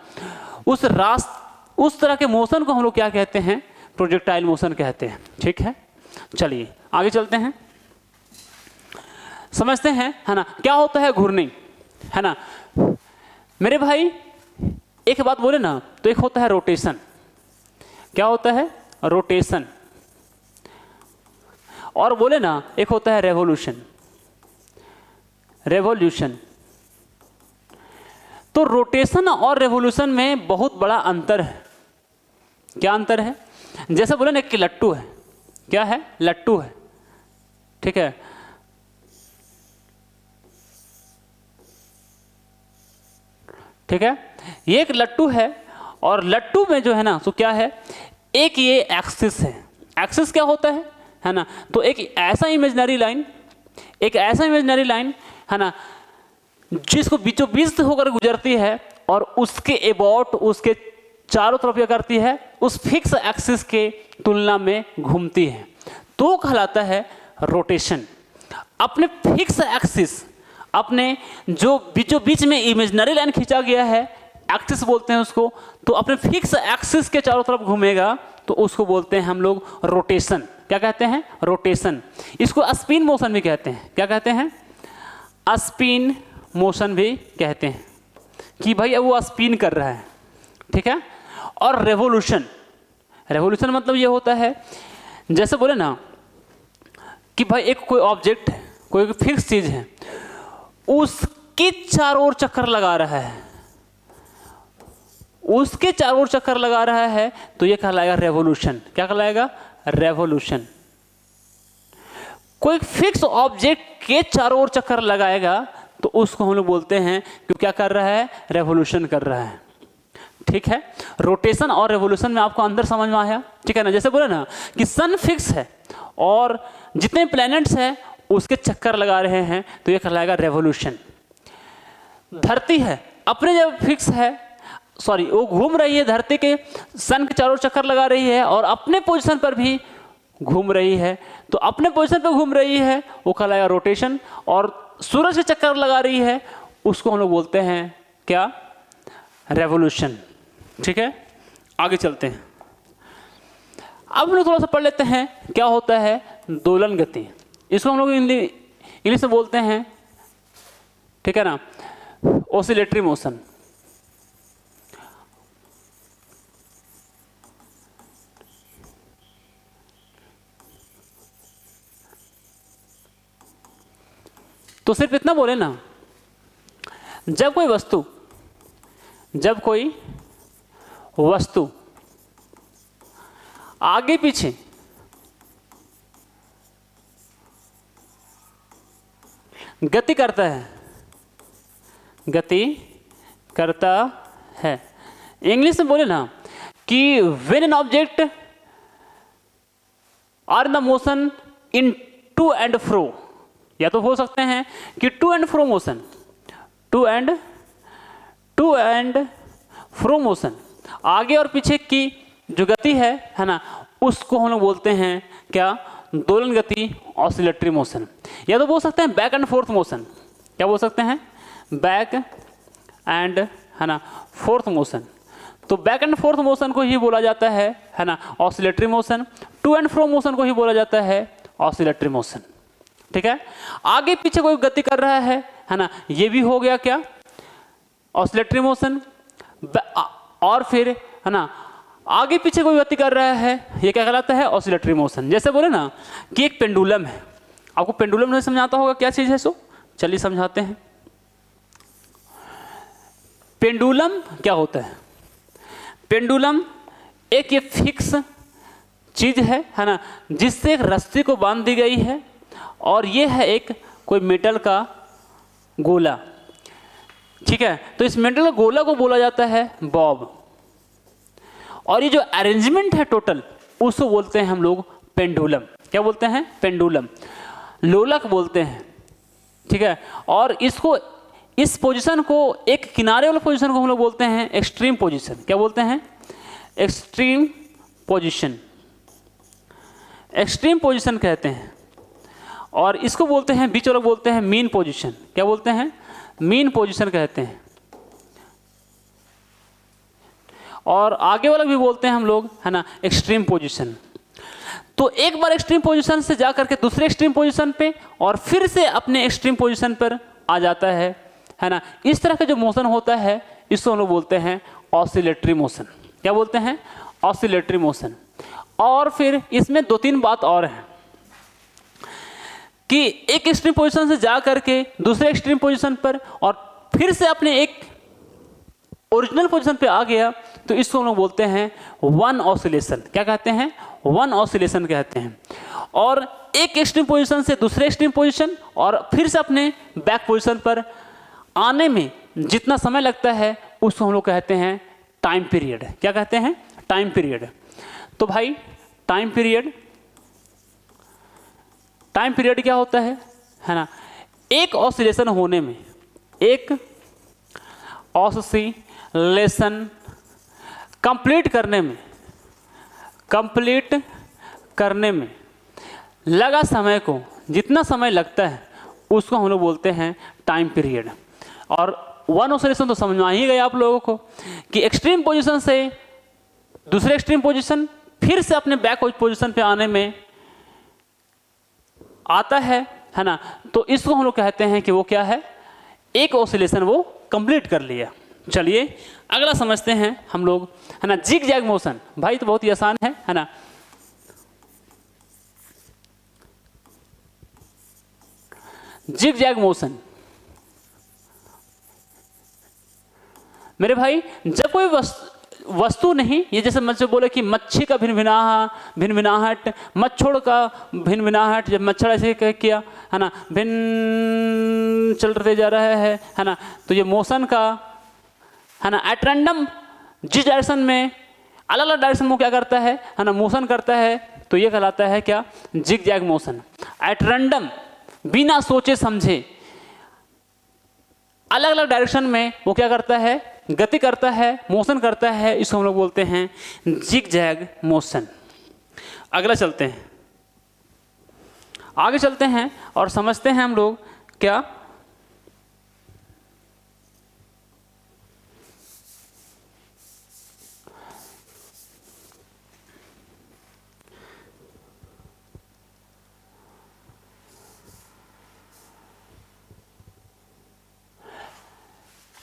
उस तरह के मोशन को हम लोग क्या कहते हैं? प्रोजेक्टाइल मोशन कहते हैं। ठीक है, चलिए आगे चलते हैं, समझते हैं, है ना, क्या होता है घूर्णी, है ना। मेरे भाई एक बात बोले ना, तो एक होता है रोटेशन। क्या होता है? रोटेशन। और बोले ना एक होता है रेवोल्यूशन। रेवोल्यूशन। तो रोटेशन और रेवोल्यूशन में बहुत बड़ा अंतर है। क्या अंतर है? जैसे बोले ना कि लट्टू है, क्या है? लट्टू है, ठीक है। ठीक है, ये एक लट्टू है और लट्टू में जो है ना सो क्या है? एक ये एक्सिस है। एक्सिस क्या होता है ना, तो एक ऐसा इमेजिनरी लाइन, एक ऐसा इमेजिनरी लाइन, है ना, जिसको बीचों बीच से होकर गुजरती है और उसके अबाउट, उसके चारों तरफ क्या करती है, उस फिक्स एक्सिस के तुलना में घूमती है, तो कहलाता है रोटेशन। अपने फिक्स एक्सिस, अपने जो बीचों बीच में इमेजिनरी लाइन खींचा गया है, एक्सिस बोलते हैं उसको, तो अपने फिक्स एक्सिस के चारों तरफ घूमेगा तो उसको बोलते हैं हम लोग रोटेशन। क्या कहते हैं? रोटेशन। इसको स्पिन मोशन भी कहते हैं। क्या कहते हैं? स्पिन मोशन भी कहते हैं कि भाई अब वो स्पिन कर रहा है, ठीक है। और रेवोल्यूशन, रेवोल्यूशन मतलब ये होता है, जैसे बोले ना कि भाई एक कोई ऑब्जेक्ट है, कोई फिक्स चीज है, उसके चारों ओर चक्कर लगा रहा है, उसके चारों ओर चक्कर लगा रहा है, तो ये कहलाएगा रेवोल्यूशन। क्या कहलाएगा? रेवोल्यूशन। कोई फिक्स ऑब्जेक्ट के चारों ओर चक्कर लगाएगा तो उसको हम लोग बोलते हैं कि क्या कर रहा है? रेवोल्यूशन कर रहा है, ठीक है। रोटेशन और रेवोल्यूशन में आपको अंदर समझ में आया, ठीक है ना। जैसे बोले ना कि सन फिक्स है और जितने प्लैनेट्स हैं उसके चक्कर लगा रहे हैं, तो ये कहलाएगा रेवोल्यूशन। धरती है अपने जब फिक्स है, सॉरी वो घूम रही है, धरती के सन के चारों चक्कर लगा रही है और अपने पोजीशन पर भी घूम रही है, तो अपने पोजीशन पर घूम रही है वो कहलाएगा रोटेशन। और सूरज के चक्कर लगा रही है उसको हम लोग बोलते हैं क्या? रेवोल्यूशन, ठीक है। आगे चलते हैं। अब हम लोग थोड़ा सा पढ़ लेते हैं क्या होता है दोलन गति। इसको हम लोग इंग्लिश में बोलते हैं, ठीक है ना, ऑसिलेटरी मोशन। तो सिर्फ इतना बोले ना, जब कोई वस्तु आगे पीछे गति करता है, इंग्लिश में बोले ना कि when an object are in the motion in to and fro, या तो बोल सकते हैं कि to and fro motion, to and fro motion, आगे और पीछे की जो गति है ना, उसको हम लोग बोलते हैं क्या? दोलन गति, ऑसिलेटरी मोशन। या तो बोल सकते हैं बैक एंड फोर्थ मोशन। क्या बोल सकते हैं? बैक एंड, है ना, फोर्थ मोशन। तो बैक एंड फोर्थ मोशन को ही बोला जाता है ना, oscillatory motion. To and fro motion को ही बोला जाता है ऑसिलेटरी मोशन, ठीक है। आगे पीछे कोई गति कर रहा है ना, ये भी हो गया क्या? Oscillatory motion. और फिर है ना आगे पीछे कोई गति कर रहा है, ये क्या कहलाता है? Oscillatory motion. जैसे बोले ना कि एक पेंडुलम है, आपको पेंडुलम नहीं समझाता होगा क्या चीज है, सो चलिए समझाते हैं। पेंडुलम क्या होता है? पेंडुलम एक ये फिक्स चीज है ना, जिससे एक रस्सी को बांध दी गई है, और ये है एक कोई मेटल का गोला, ठीक है। तो इस मेटल का गोला को बोला जाता है बॉब, और ये जो अरेंजमेंट है टोटल उसको बोलते हैं हम लोग पेंडुलम। क्या बोलते हैं? पेंडुलम। लोलक बोलते हैं, ठीक है। और इसको, इस पोजीशन को, एक किनारे वाले पोजीशन को हम लोग बोलते हैं एक्सट्रीम पोजीशन। क्या बोलते हैं? एक्सट्रीम पोजीशन, एक्सट्रीम पोजीशन कहते हैं। और इसको बोलते हैं, बीच वाला बोलते हैं मीन पोजीशन। क्या बोलते हैं? मीन पोजीशन कहते हैं। और आगे वाला भी बोलते हैं हम लोग, है ना, एक्सट्रीम पोजीशन। तो एक बार एक्सट्रीम पोजीशन से जा करके दूसरे एक्सट्रीम पोजीशन पे और फिर से अपने एक्सट्रीम पोजीशन पर आ जाता है ना। इस तरह का जो मोशन होता है इसको हम लोग बोलते हैं ऑसिलेटरी मोशन। क्या बोलते हैं? Oscillatory motion. और फिर इसमें दो तीन बात और है कि एक एक्सट्रीम पोजीशन से जा करके दूसरे एक्सट्रीम पोजीशन पर और फिर से अपने एक ओरिजिनल पोजीशन पे आ गया, तो इसको हम लोग बोलते हैं वन ऑसिलेशन। क्या कहते हैं? वन ऑसिलेशन कहते हैं। और एक एक्सट्रीम पोजीशन से दूसरे एक्सट्रीम पोजीशन और फिर से अपने बैक पोजीशन पर आने में जितना समय लगता है उसको हम लोग कहते हैं टाइम पीरियड। क्या कहते हैं? Time period. तो भाई टाइम पीरियड क्या होता है ना, एक ऑसिलेशन होने में, एक लेसन कंप्लीट करने में लगा समय को, जितना समय लगता है उसको हम लोग बोलते हैं टाइम पीरियड। और वन ऑसिलेशन तो समझ में आ ही गया आप लोगों को कि एक्सट्रीम पोजीशन से दूसरे एक्सट्रीम पोजीशन, फिर से अपने बैक पोजीशन पे आने में आता है ना। तो इसको हम लोग कहते हैं कि वो क्या है, एक ऑसिलेशन वो कंप्लीट कर लिया। चलिए अगला समझते हैं हम लोग, है ना, जिग जैग मोशन। भाई तो बहुत ही आसान है ना। जिग जैग मोशन मेरे भाई, जब कोई वस्तु नहीं, ये जैसे मुझसे बोले कि मच्छी का भिनभिनाहट, मच्छर का भिनभिनाहट, जब मच्छर ऐसे किया है ना, भिन चलते जा रहा है ना, तो ये मोशन का है ना, एट रैंडम जिस डायरेक्शन में, अलग अलग डायरेक्शन में क्या करता है ना, मोशन करता है, तो ये कहलाता है क्या, zig zag motion. At random, बिना सोचे समझे अलग अलग डायरेक्शन में वो क्या करता है, गति करता है, मोशन करता है, इसको हम लोग बोलते हैं जिग जैग मोशन। अगला चलते हैं, आगे चलते हैं और समझते हैं हम लोग क्या,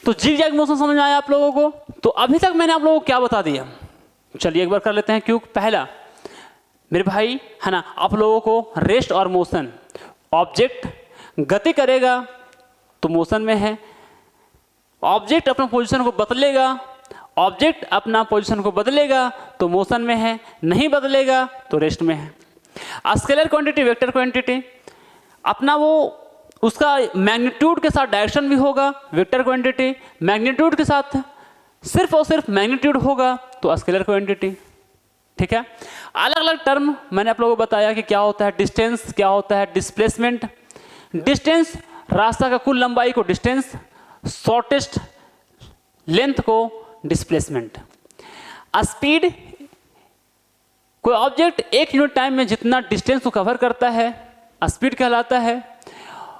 तो जिग जैग मोशन समझ में आया आप लोगों को। तो अभी तक मैंने आप लोगों को क्या बता दिया, चलिए एक बार कर लेते हैं। क्यों, पहला मेरे भाई है ना, आप लोगों को रेस्ट और मोशन, ऑब्जेक्ट गति करेगा तो मोशन में है, ऑब्जेक्ट अपना पोजीशन को बदलेगा तो मोशन में है, नहीं बदलेगा तो रेस्ट में है। स्केलर क्वांटिटी, वेक्टर क्वांटिटी, अपना वो उसका मैग्नीट्यूड के साथ डायरेक्शन भी होगा, वेक्टर क्वांटिटी, मैग्नीट्यूड के साथ सिर्फ और सिर्फ मैग्नीट्यूड होगा तो स्केलर क्वांटिटी। ठीक है, अलग अलग टर्म मैंने आप लोगों को बताया कि क्या होता है डिस्टेंस, क्या होता है डिस्प्लेसमेंट। डिस्टेंस रास्ता का कुल लंबाई को डिस्टेंस, शॉर्टेस्ट लेंथ को डिस्प्लेसमेंट। स्पीड, कोई ऑब्जेक्ट एक यूनिट टाइम में जितना डिस्टेंस को कवर करता है स्पीड कहलाता है।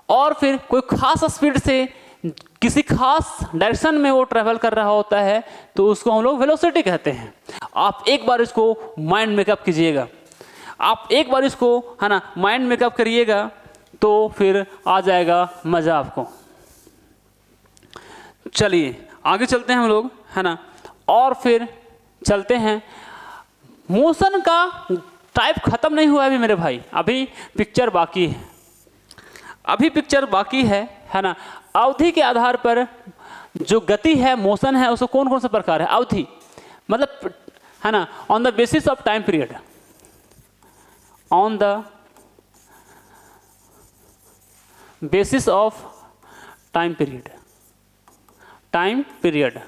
और फिर कोई खास स्पीड से किसी खास डायरेक्शन में वो ट्रैवल कर रहा होता है तो उसको हम लोग वेलोसिटी कहते हैं। आप एक बार इसको माइंड मेकअप कीजिएगा, आप एक बार इसको है ना माइंड मेकअप करिएगा तो फिर आ जाएगा मज़ा आपको। चलिए आगे चलते हैं हम लोग, है ना, और फिर चलते हैं। मोशन का टाइप खत्म नहीं हुआ अभी मेरे भाई, अभी पिक्चर बाकी है ना। अवधि के आधार पर जो गति है, मोशन है, उसको कौन कौन से प्रकार है, अवधि मतलब है ना, on the basis of time period, on the basis of time period.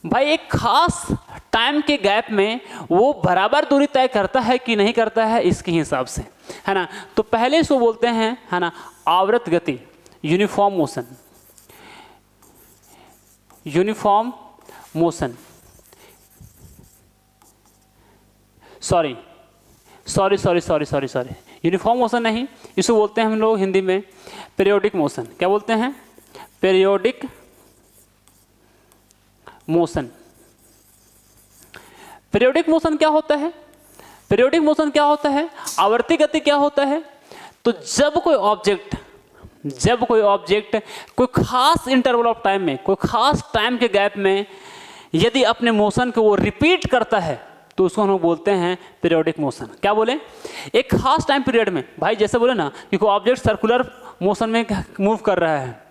भाई एक खास टाइम के गैप में वो बराबर दूरी तय करता है कि नहीं करता है, इसके हिसाब से, है ना। तो पहले इसको बोलते हैं, है ना, आवर्त गति, uniform motion. Sorry, uniform motion नहीं, इसको बोलते हैं हम लोग हिंदी में पीरियोडिक मोशन। क्या बोलते हैं, पीरियोडिक मोशन। पीरियोडिक मोशन क्या होता है, पीरियोडिक मोशन क्या होता है, आवर्ती गति क्या होता है। तो जब कोई ऑब्जेक्ट कोई खास इंटरवल ऑफ टाइम में, कोई खास टाइम के गैप में यदि अपने मोशन को वो रिपीट करता है तो उसको हम लोग बोलते हैं पीरियोडिक मोशन। क्या बोले, एक खास टाइम पीरियड में, भाई जैसे बोले ना कि कोई ऑब्जेक्ट सर्कुलर मोशन में मूव कर रहा है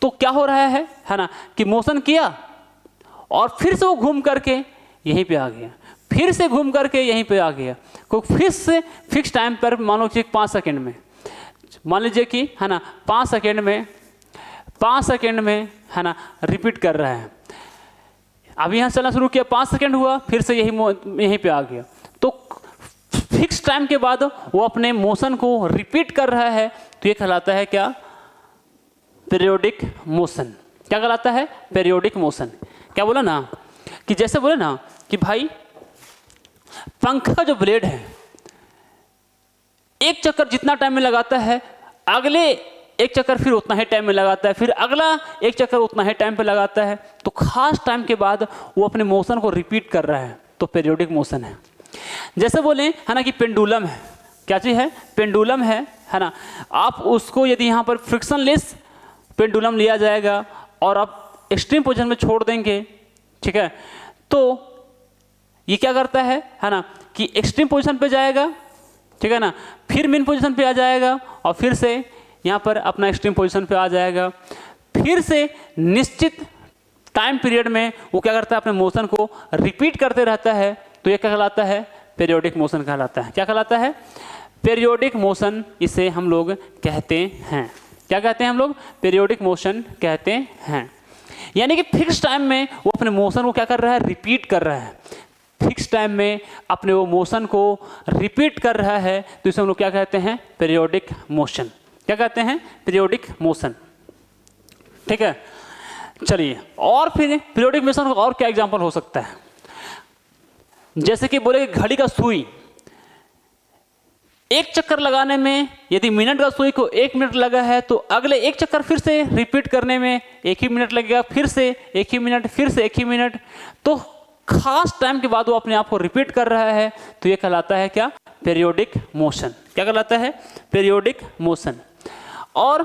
तो क्या हो रहा है ना, कि मोशन किया और फिर से वो घूम करके यहीं पे आ गया, फिर से घूम करके यहीं पे आ गया, कोई फिर से फिक्स टाइम पर, मान लो कि 5 सेकेंड में, मान लीजिए कि है ना 5 सेकेंड में है ना रिपीट कर रहा है। अभी यहाँ चलना शुरू किया, 5 सेकेंड हुआ, फिर से यहीं पे आ गया, तो फिक्स टाइम के बाद वो अपने मोशन को रिपीट कर रहा है, तो ये कहलाता है क्या, पीरियोडिक मोशन। क्या कहलाता है? Periodic motion. क्या बोला ना कि जैसे बोले ना कि भाई पंखा का जो ब्लेड है एक चक्कर जितना टाइम में लगाता है, अगले एक चक्कर फिर उतना ही टाइम में लगाता है, फिर अगला एक चक्कर उतना ही टाइम पे लगाता है, तो खास टाइम के बाद वो अपने मोशन को रिपीट कर रहा है, तो पीरियोडिक मोशन है। जैसे बोले है ना कि पेंडुलम है, क्या चीज़ है? पेंडुलम है ना। आप उसको यदि यहाँ पर फ्रिक्शनलेस पेंडुलम लिया जाएगा और आप एक्सट्रीम पोजीशन में छोड़ देंगे, ठीक है, तो ये क्या करता है ना कि एक्सट्रीम पोजीशन पे जाएगा, ठीक है ना, फिर मेन पोजीशन पे आ जाएगा और फिर से यहाँ पर अपना एक्सट्रीम पोजीशन पे आ जाएगा, फिर से निश्चित टाइम पीरियड में वो क्या करता है? अपने मोशन को रिपीट करते रहता है, तो ये क्या कहलाता है? पीरियोडिक मोशन कहलाता है। क्या कहलाता है? पीरियोडिक मोशन इसे हम लोग कहते हैं। क्या कहते हैं हम लोग? पीरियोडिक मोशन कहते हैं। यानी कि फिक्स टाइम में वो अपने मोशन को क्या कर रहा है? रिपीट कर रहा है। फिक्स टाइम में अपने वो मोशन को रिपीट कर रहा है, तो इसे हम लोग क्या कहते हैं? Periodic motion. क्या कहते हैं? Periodic motion. ठीक है, चलिए और फिर पीरियोडिक मोशन का और क्या एग्जांपल हो सकता है? जैसे कि बोले घड़ी का सुई, एक चक्कर लगाने में यदि मिनट का सुई को 1 मिनट लगा है, तो अगले एक चक्कर फिर से रिपीट करने में 1 ही मिनट लगेगा, फिर से 1 ही मिनट, फिर से 1 ही मिनट, तो खास टाइम के बाद वो अपने आप को रिपीट कर रहा है, तो ये कहलाता है क्या? Periodic motion. क्या कहलाता है? Periodic motion. और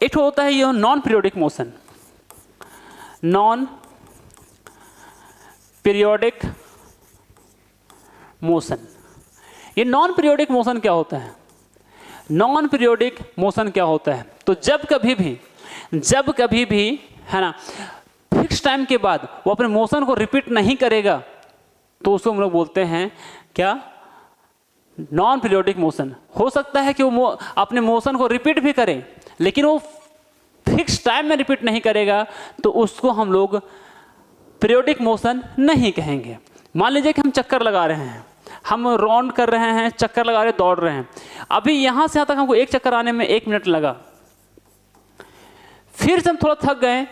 एक होता है ये non periodic motion. Non periodic motion. ये नॉन पीरियोडिक मोशन क्या होता है? नॉन पीरियोडिक मोशन क्या होता है? तो जब कभी भी है ना फिक्स टाइम के बाद वो अपने मोशन को रिपीट नहीं करेगा, तो उसको हम लोग बोलते हैं क्या? Non periodic motion. हो सकता है कि वो अपने मोशन को रिपीट भी करे, लेकिन वो फिक्स टाइम में रिपीट नहीं करेगा, तो उसको हम लोग पीरियोडिक मोशन नहीं कहेंगे। मान लीजिए कि हम चक्कर लगा रहे हैं, हम राउंड कर रहे हैं, चक्कर लगा रहे, दौड़ रहे हैं, अभी यहाँ से यहाँ तक हमको एक चक्कर आने में 1 मिनट लगा, फिर से हम थोड़ा थक गए,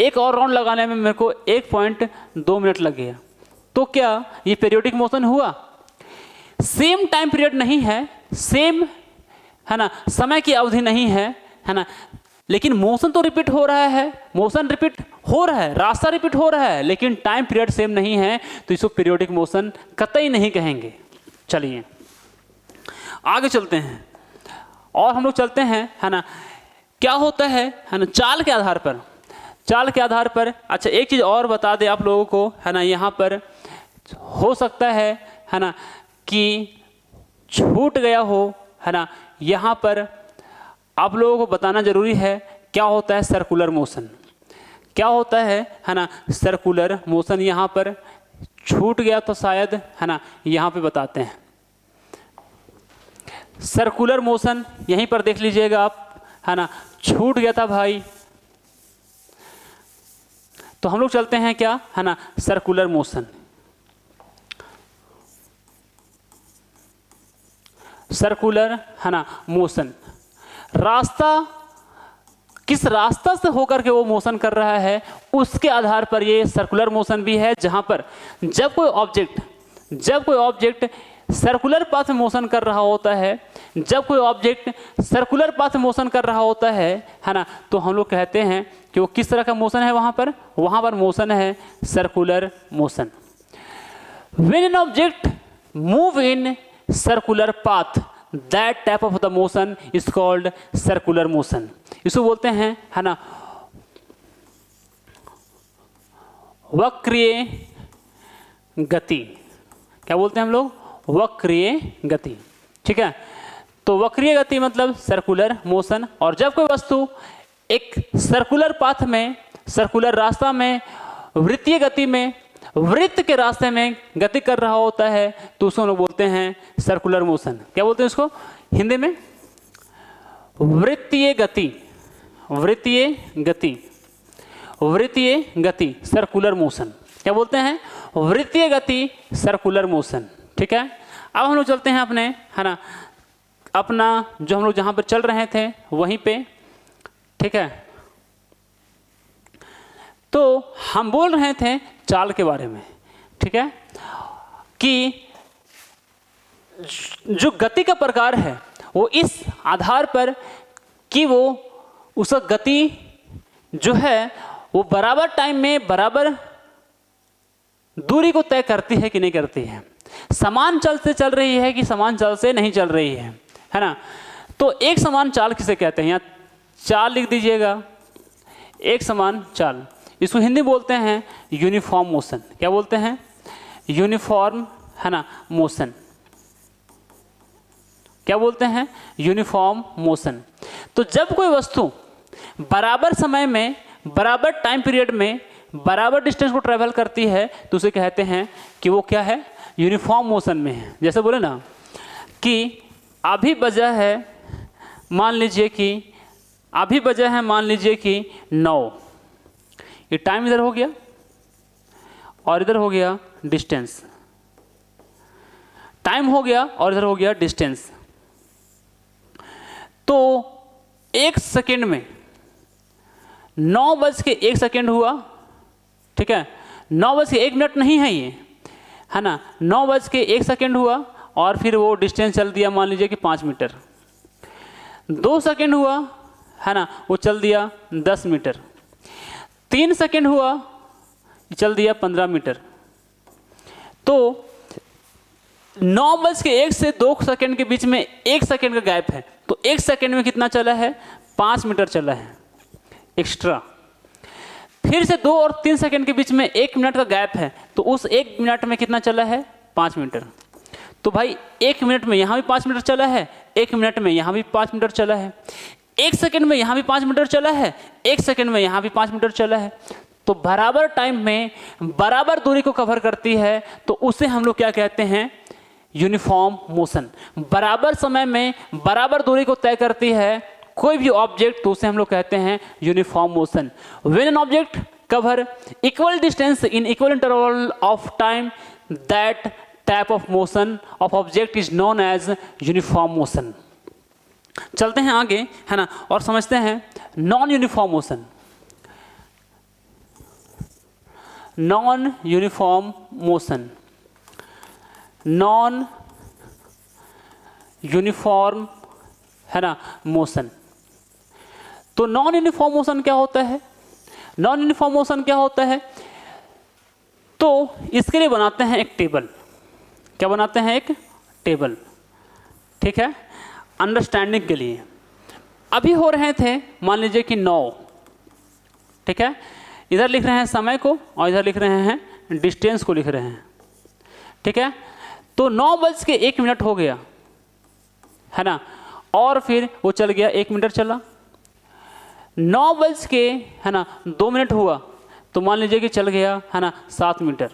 एक और राउंड लगाने में मेरे को 1.2 मिनट लग गया, तो क्या ये पीरियोडिक मोशन हुआ? सेम टाइम पीरियड नहीं है, सेम है ना समय की अवधि नहीं है ना, लेकिन मोशन तो रिपीट हो रहा है, मोशन रिपीट हो रहा है, रास्ता रिपीट हो रहा है, लेकिन टाइम पीरियड सेम नहीं है, तो इसको पीरियोडिक मोशन कतई नहीं कहेंगे। चलिए आगे चलते हैं और हम लोग चलते हैं है ना, क्या होता है ना चाल के आधार पर। चाल के आधार पर अच्छा एक चीज़ और बता दें आप लोगों को है ना, यहाँ पर हो सकता है ना कि छूट गया हो है ना, यहाँ पर आप लोगों को बताना जरूरी है क्या होता है सर्कुलर मोशन। क्या होता है ना सर्कुलर मोशन, यहाँ पर छूट गया तो शायद है ना यहाँ पे बताते हैं। सर्कुलर मोशन यहीं पर देख लीजिएगा आप है ना, छूट गया था भाई, तो हम लोग चलते हैं क्या है ना सर्कुलर मोशन। सर्कुलर है ना मोशन, रास्ता किस रास्ता से होकर के वो मोशन कर रहा है उसके आधार पर ये सर्कुलर मोशन भी है, जहां पर जब कोई ऑब्जेक्ट सर्कुलर पाथ में मोशन कर रहा होता है, जब कोई ऑब्जेक्ट सर्कुलर पाथ में मोशन कर रहा होता है ना, तो हम लोग कहते हैं कि वो किस तरह का मोशन है, वहां पर मोशन है circular motion. When an object move in circular path, that type of the motion is called circular motion. इसको बोलते हैं है ना वक्रीय गति। क्या बोलते हैं हम लोग? वक्रीय गति। ठीक है, तो वक्रीय गति मतलब सर्कुलर मोशन। और जब कोई वस्तु एक सर्कुलर पाथ में, सर्कुलर रास्ता में, वृत्तीय गति में, वृत्त के रास्ते में गति कर रहा होता है, तो उसको लोग बोलते हैं सर्कुलर मोशन। क्या बोलते हैं उसको हिंदी में? वृत्तीय गति। वृत्तीय गति, वृत्तीय गति सर्कुलर मोशन। क्या बोलते हैं? वृत्तीय गति सर्कुलर मोशन। ठीक है, अब हम लोग चलते हैं अपने है ना अपना जो हम लोग जहाँ पर चल रहे थे वहीं पे। ठीक है, तो हम बोल रहे थे चाल के बारे में, ठीक है, कि जो गति का प्रकार है वो इस आधार पर कि वो उसका गति जो है वो बराबर टाइम में बराबर दूरी को तय करती है कि नहीं करती है, समान चाल से चल रही है कि समान चाल से नहीं चल रही है ना। तो एक समान चाल किसे कहते हैं, यहाँ चाल लिख दीजिएगा, एक समान चाल, इसको हिंदी बोलते हैं यूनिफॉर्म मोशन। क्या बोलते हैं? यूनिफॉर्म, है ना, मोशन। क्या बोलते हैं? Uniform motion. तो जब कोई वस्तु बराबर समय में बराबर टाइम पीरियड में बराबर डिस्टेंस को ट्रेवल करती है तो उसे कहते हैं कि वो क्या है? यूनिफॉर्म मोशन में है। जैसे बोले ना कि अभी बजा है, मान लीजिए कि अभी बजा है, मान लीजिए कि 9, ये टाइम इधर हो गया और इधर हो गया डिस्टेंस, टाइम हो गया और इधर हो गया डिस्टेंस। तो 1 सेकेंड में 9:01 हुआ, ठीक है, 9:01 नहीं है ये, है ना, 9:01 हुआ और फिर वो डिस्टेंस चल दिया मान लीजिए कि 5 मीटर। 2 सेकेंड हुआ, है ना, वो चल दिया 10 मीटर। 3 सेकेंड हुआ, चल दिया 15 मीटर। तो 9:01 से 2 सेकेंड के बीच में 1 सेकेंड का गैप है, तो 1 सेकेंड में कितना चला है? 5 मीटर चला है एक्स्ट्रा। फिर से 2 और 3 सेकेंड के बीच में 1 मिनट का गैप है, तो उस 1 मिनट में कितना चला है? 5 मीटर। तो भाई 1 मिनट में यहाँ भी 5 मीटर चला है, 1 मिनट में यहाँ भी 5 मीटर चला है, 1 सेकेंड में यहाँ भी 5 मीटर चला है, 1 सेकेंड में यहाँ भी 5 मीटर चला है। तो बराबर टाइम में बराबर दूरी को कवर करती है, तो उसे हम लोग क्या कहते हैं? Uniform motion. बराबर समय में बराबर दूरी को तय करती है कोई भी ऑब्जेक्ट, तो उसे हम लोग कहते हैं uniform motion. When an object cover equal distance in equal interval of time, that type of motion of object is known as uniform motion. चलते हैं आगे, है ना, और समझते हैं non uniform motion. Non uniform motion, non uniform, है ना, मोशन। तो नॉन यूनिफॉर्म मोशन क्या होता है? नॉन यूनिफॉर्म मोशन क्या होता है? तो इसके लिए बनाते हैं एक टेबल। क्या बनाते हैं? एक टेबल, ठीक है, अंडरस्टैंडिंग के लिए। अभी हो रहे थे मान लीजिए कि 9, ठीक है, इधर लिख रहे हैं समय को और इधर लिख रहे हैं डिस्टेंस को लिख रहे हैं, ठीक है। तो 9:01 हो गया, है ना, और फिर वो चल गया 1 मीटर चला। 9:02 हुआ तो मान लीजिए कि चल गया, है ना, 7 मीटर।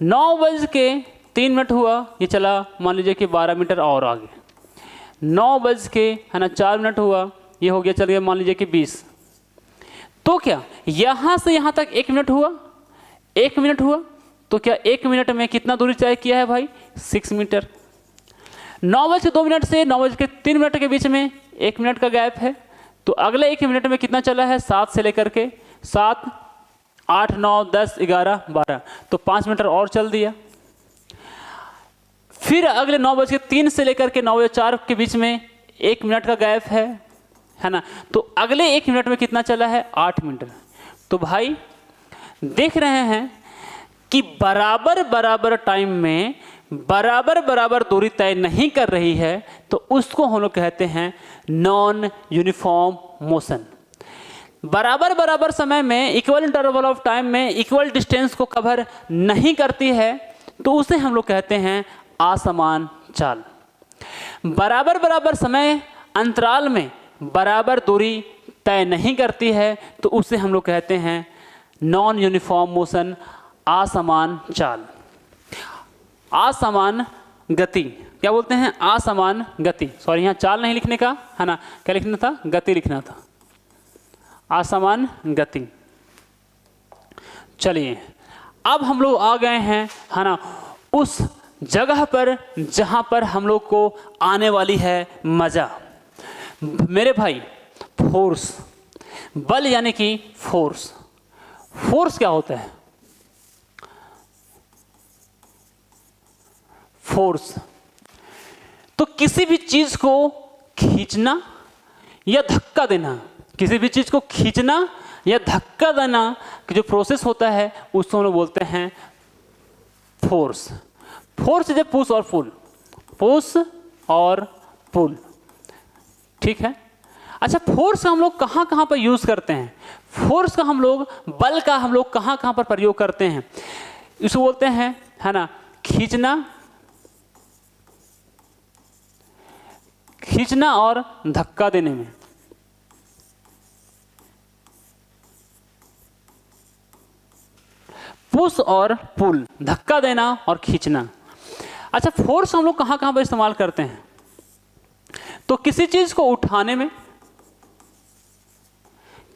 9:03 हुआ, ये चला मान लीजिए कि 12 मीटर और आगे। 9:04 हुआ, ये हो गया, चल गया मान लीजिए कि 20। तो क्या यहाँ से यहाँ तक 1 मिनट हुआ? 1 मिनट हुआ, तो क्या 1 मिनट में कितना दूरी तय किया है भाई? 6 मीटर। 9:02 से 9:03 के बीच में 1 मिनट का गैप है, तो अगले 1 मिनट में कितना चला है? 7 से लेकर के 7, 8, 9, 10, 11, 12, तो 5 मीटर और चल दिया। फिर अगले 9:03 से लेकर के 9:04 के बीच में 1 मिनट का गैप है ना, तो अगले 1 मिनट में कितना चला है? 8 मीटर। तो भाई देख रहे हैं कि बराबर बराबर टाइम में बराबर बराबर दूरी तय नहीं कर रही है, तो उसको हम लोग कहते हैं नॉन यूनिफॉर्म मोशन। बराबर बराबर समय में इक्वल इंटरवल ऑफ टाइम में इक्वल डिस्टेंस को कवर नहीं करती है, तो उसे हम लोग कहते हैं असमान चाल। बराबर बराबर समय अंतराल में बराबर दूरी तय नहीं करती है, तो उसे हम लोग कहते हैं नॉन यूनिफॉर्म मोशन, असमान चाल। असमान गति, क्या बोलते हैं? असमान गति। सॉरी, यहाँ चाल नहीं लिखने का, है ना, क्या लिखना था? गति लिखना था। असमान गति। चलिए अब हम लोग आ गए हैं, है ना, उस जगह पर जहाँ पर हम लोग को आने वाली है मज़ा। मेरे भाई, फोर्स, बल यानी कि फोर्स, फोर्स क्या होता है? फोर्स तो किसी भी चीज को खींचना या धक्का देना, किसी भी चीज को खींचना या धक्का देना कि जो प्रोसेस होता है उसको हम लोग बोलते हैं force. Force is a push और पुल, पुश और पुल, ठीक है। अच्छा, फोर्स का हम लोग कहाँ कहाँ पर यूज करते हैं? फोर्स का हम लोग, बल का हम लोग कहाँ कहाँ पर प्रयोग करते हैं? इसको बोलते हैं, है ना, खींचना, खींचना और धक्का देने में। पुश और पुल, धक्का देना और खींचना। अच्छा, फोर्स हम लोग कहाँ कहाँ पर इस्तेमाल करते हैं? तो किसी चीज को उठाने में,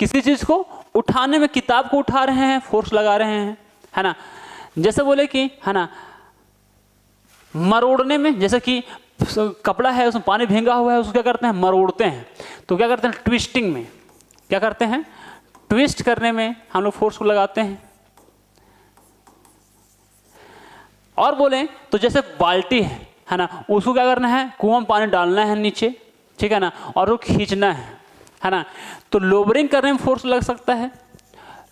किसी चीज को उठाने में, किताब को उठा रहे हैं, फोर्स लगा रहे हैं, है ना। जैसे बोले कि, है ना, मरोड़ने में, जैसे कि कपड़ा है उसमें पानी भींगा हुआ है, उसको क्या करते हैं? मरोड़ते हैं। तो क्या करते हैं? ट्विस्टिंग में क्या करते हैं? ट्विस्ट करने में हम लोग फोर्स को लगाते हैं। और बोले तो जैसे बाल्टी है ना, उसको क्या करना है? कुआं में पानी डालना है नीचे, ठीक है ना, और वो खींचना है ना। तो लोवरिंग करने में फोर्स लग सकता है,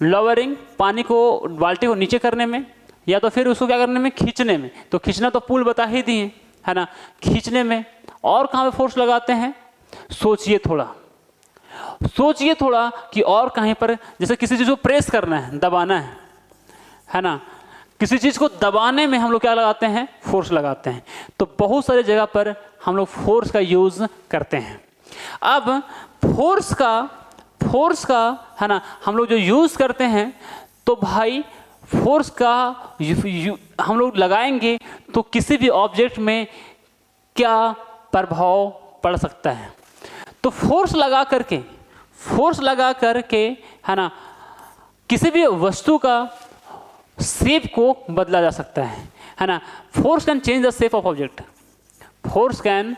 लोवरिंग पानी को, बाल्टी को नीचे करने में, या तो फिर उसको क्या करने में? खींचने में। तो खींचना तो पुल बता ही दिए, है ना, खींचने में। और कहाँ पे फोर्स लगाते हैं? सोचिए थोड़ा, सोचिए थोड़ा कि और कहीं पर, जैसे किसी चीज़ को प्रेस करना है, दबाना है ना, किसी चीज़ को दबाने में हम लोग क्या लगाते हैं? फोर्स लगाते हैं। तो बहुत सारी जगह पर हम लोग फोर्स का यूज़ करते हैं। अब फोर्स का है ना, हम लोग जो यूज़ करते हैं, तो भाई फोर्स का हम लोग लगाएंगे तो किसी भी ऑब्जेक्ट में क्या प्रभाव पड़ सकता है? तो फोर्स लगा करके है ना, किसी भी वस्तु का शेप को बदला जा सकता है ना। Force can change the shape of object, force can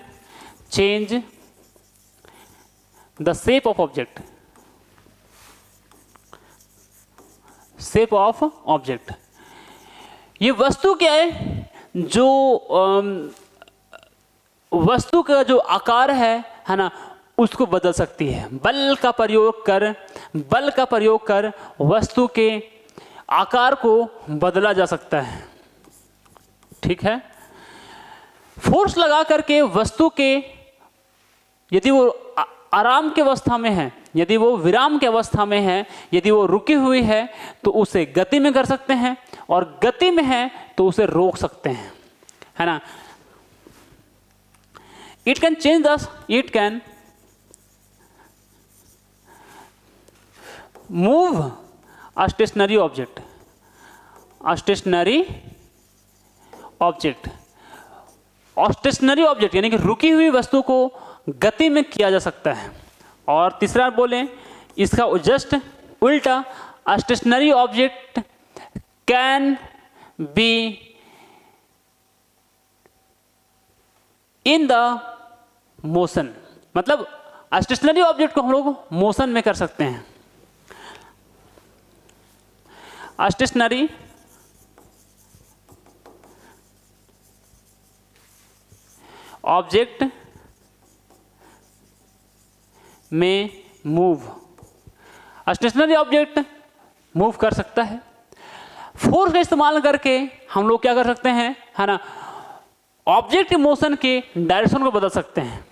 change the shape of object, shape of object. ये वस्तु क्या है? जो वस्तु का जो आकार है ना, उसको बदल सकती है। बल का प्रयोग कर वस्तु के आकार को बदला जा सकता है, ठीक है। फोर्स लगा करके वस्तु के, यदि वो आराम की अवस्था में है, यदि वो विराम की अवस्था में है, यदि वो रुकी हुई है, तो उसे गति में कर सकते हैं, और गति में है तो उसे रोक सकते हैं, है ना। It can move a stationary object, और स्टेशनरी ऑब्जेक्ट यानी कि रुकी हुई वस्तु को गति में किया जा सकता है। और तीसरा बोलें इसका जस्ट उल्टा, a stationary object can be in the motion, मतलब स्टेशनरी ऑब्जेक्ट को हम लोग मोशन में कर सकते हैं। स्टेशनरी ऑब्जेक्ट में मूव, स्टेशनरी ऑब्जेक्ट मूव कर सकता है। फोर्स का इस्तेमाल करके हम लोग क्या कर सकते हैं, है ना, ऑब्जेक्ट मोशन के डायरेक्शन को बदल सकते हैं।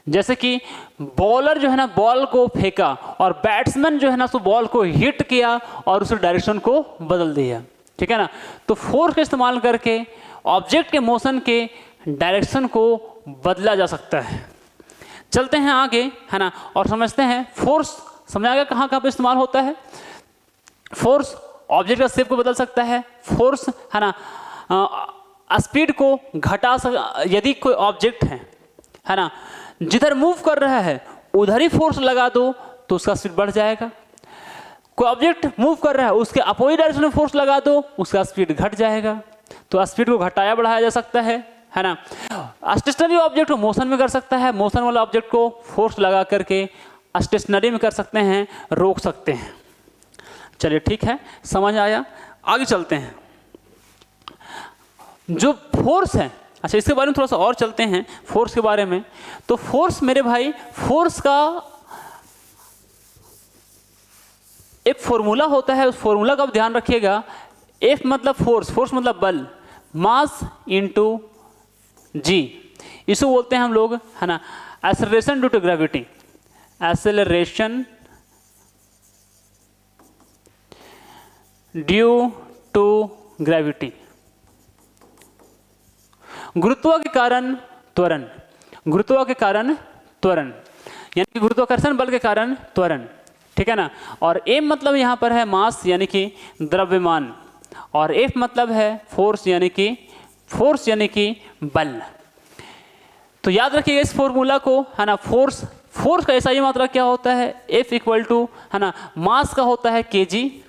जैसे कि बॉलर जो है ना बॉल को फेंका, और बैट्समैन जो है ना सो बॉल को हिट किया और उस डायरेक्शन को बदल दिया, ठीक है ना। तो फोर्स का इस्तेमाल करके ऑब्जेक्ट के मोशन के डायरेक्शन को बदला जा सकता है। चलते हैं आगे, है ना, और समझते हैं फोर्स। समझ आ गया कहाँ कहाँ पे इस्तेमाल होता है? फोर्स ऑब्जेक्ट का शेप को बदल सकता है। फोर्स, है ना, स्पीड को घटा यदि कोई ऑब्जेक्ट है ना, जिधर मूव कर रहा है उधर ही फोर्स लगा दो तो उसका स्पीड बढ़ जाएगा। कोई ऑब्जेक्ट मूव कर रहा है उसके अपोजिट डायरेक्शन में फोर्स लगा दो, उसका स्पीड घट जाएगा। तो स्पीड को घटाया बढ़ाया जा सकता है ना। स्टेशनरी ऑब्जेक्ट को मोशन में कर सकता है, मोशन वाला ऑब्जेक्ट को फोर्स लगा करके स्टेशनरी में कर सकते हैं, रोक सकते हैं। चलिए ठीक है, समझ आया। आगे चलते हैं। जो फोर्स है, अच्छा इसके बारे में थोड़ा सा और चलते हैं, फोर्स के बारे में। तो फोर्स मेरे भाई, फोर्स का एक फॉर्मूला होता है, उस फॉर्मूला का आप ध्यान रखिएगा। एफ मतलब फोर्स, फोर्स मतलब बल, मास इनटू जी, इसको बोलते हैं हम लोग, है ना, acceleration due to gravity. Acceleration due to gravity, गुरुत्व के कारण त्वरण, गुरुत्व के कारण त्वरण, यानी कि गुरुत्वाकर्षण बल के कारण त्वरण, ठीक है ना। और एम मतलब यहाँ पर है मास यानी कि द्रव्यमान, और एफ मतलब है फोर्स यानी कि बल। तो याद रखिएगा इस फॉर्मूला को, है ना। फोर्स, फोर्स का ऐसा ही मात्रा क्या होता है, एफ इक्वल टू, है ना, मास का होता है केजी,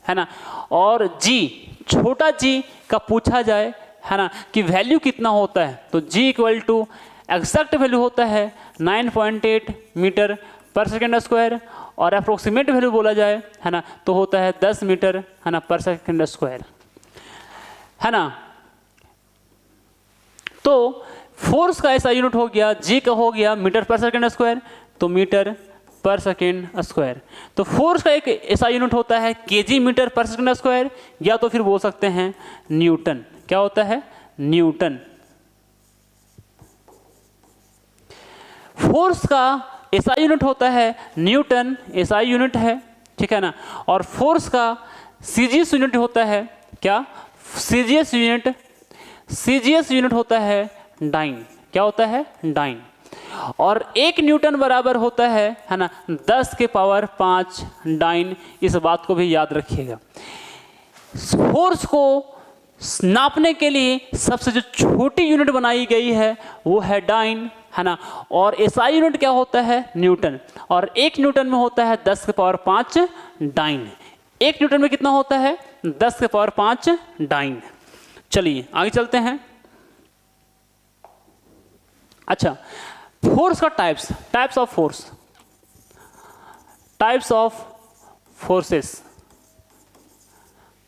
है ना, और जी, छोटा जी का पूछा जाए, है ना, कि वैल्यू कितना होता है, तो जी इक्वल टू एग्जैक्ट वैल्यू होता है 9.8 मीटर पर सेकेंड स्क्वायर, और अप्रोक्सीमेट वैल्यू बोला जाए, है ना, तो होता है 10 मीटर, है ना, पर सेकेंड स्क्वायर, है ना। तो फोर्स का ऐसा यूनिट हो गया, जी का हो गया मीटर पर सेकेंड स्क्वायर, तो मीटर पर सेकेंड स्क्वायर। तो फोर्स का एक ऐसा यूनिट होता है KG metre per second square, या तो फिर बोल सकते हैं न्यूटन। क्या होता है, न्यूटन। फोर्स का एसआई यूनिट होता है न्यूटन, एसआई यूनिट है, ठीक है ना। और फोर्स का सीजीएस यूनिट होता है क्या, सीजीएस यूनिट होता है डाइन। क्या होता है, डाइन। और 1 न्यूटन बराबर होता है ना, 10 के पावर 5 डाइन। इस बात को भी याद रखिएगा। फोर्स को नापने के लिए सबसे जो छोटी यूनिट बनाई गई है वो है डाइन, है ना। और एसआई यूनिट क्या होता है, न्यूटन। और 1 न्यूटन में होता है 10 के पावर 5 डाइन। 1 न्यूटन में कितना होता है, 10 के पावर 5 डाइन। चलिए आगे चलते हैं। अच्छा, फोर्स का types of force, types of forces.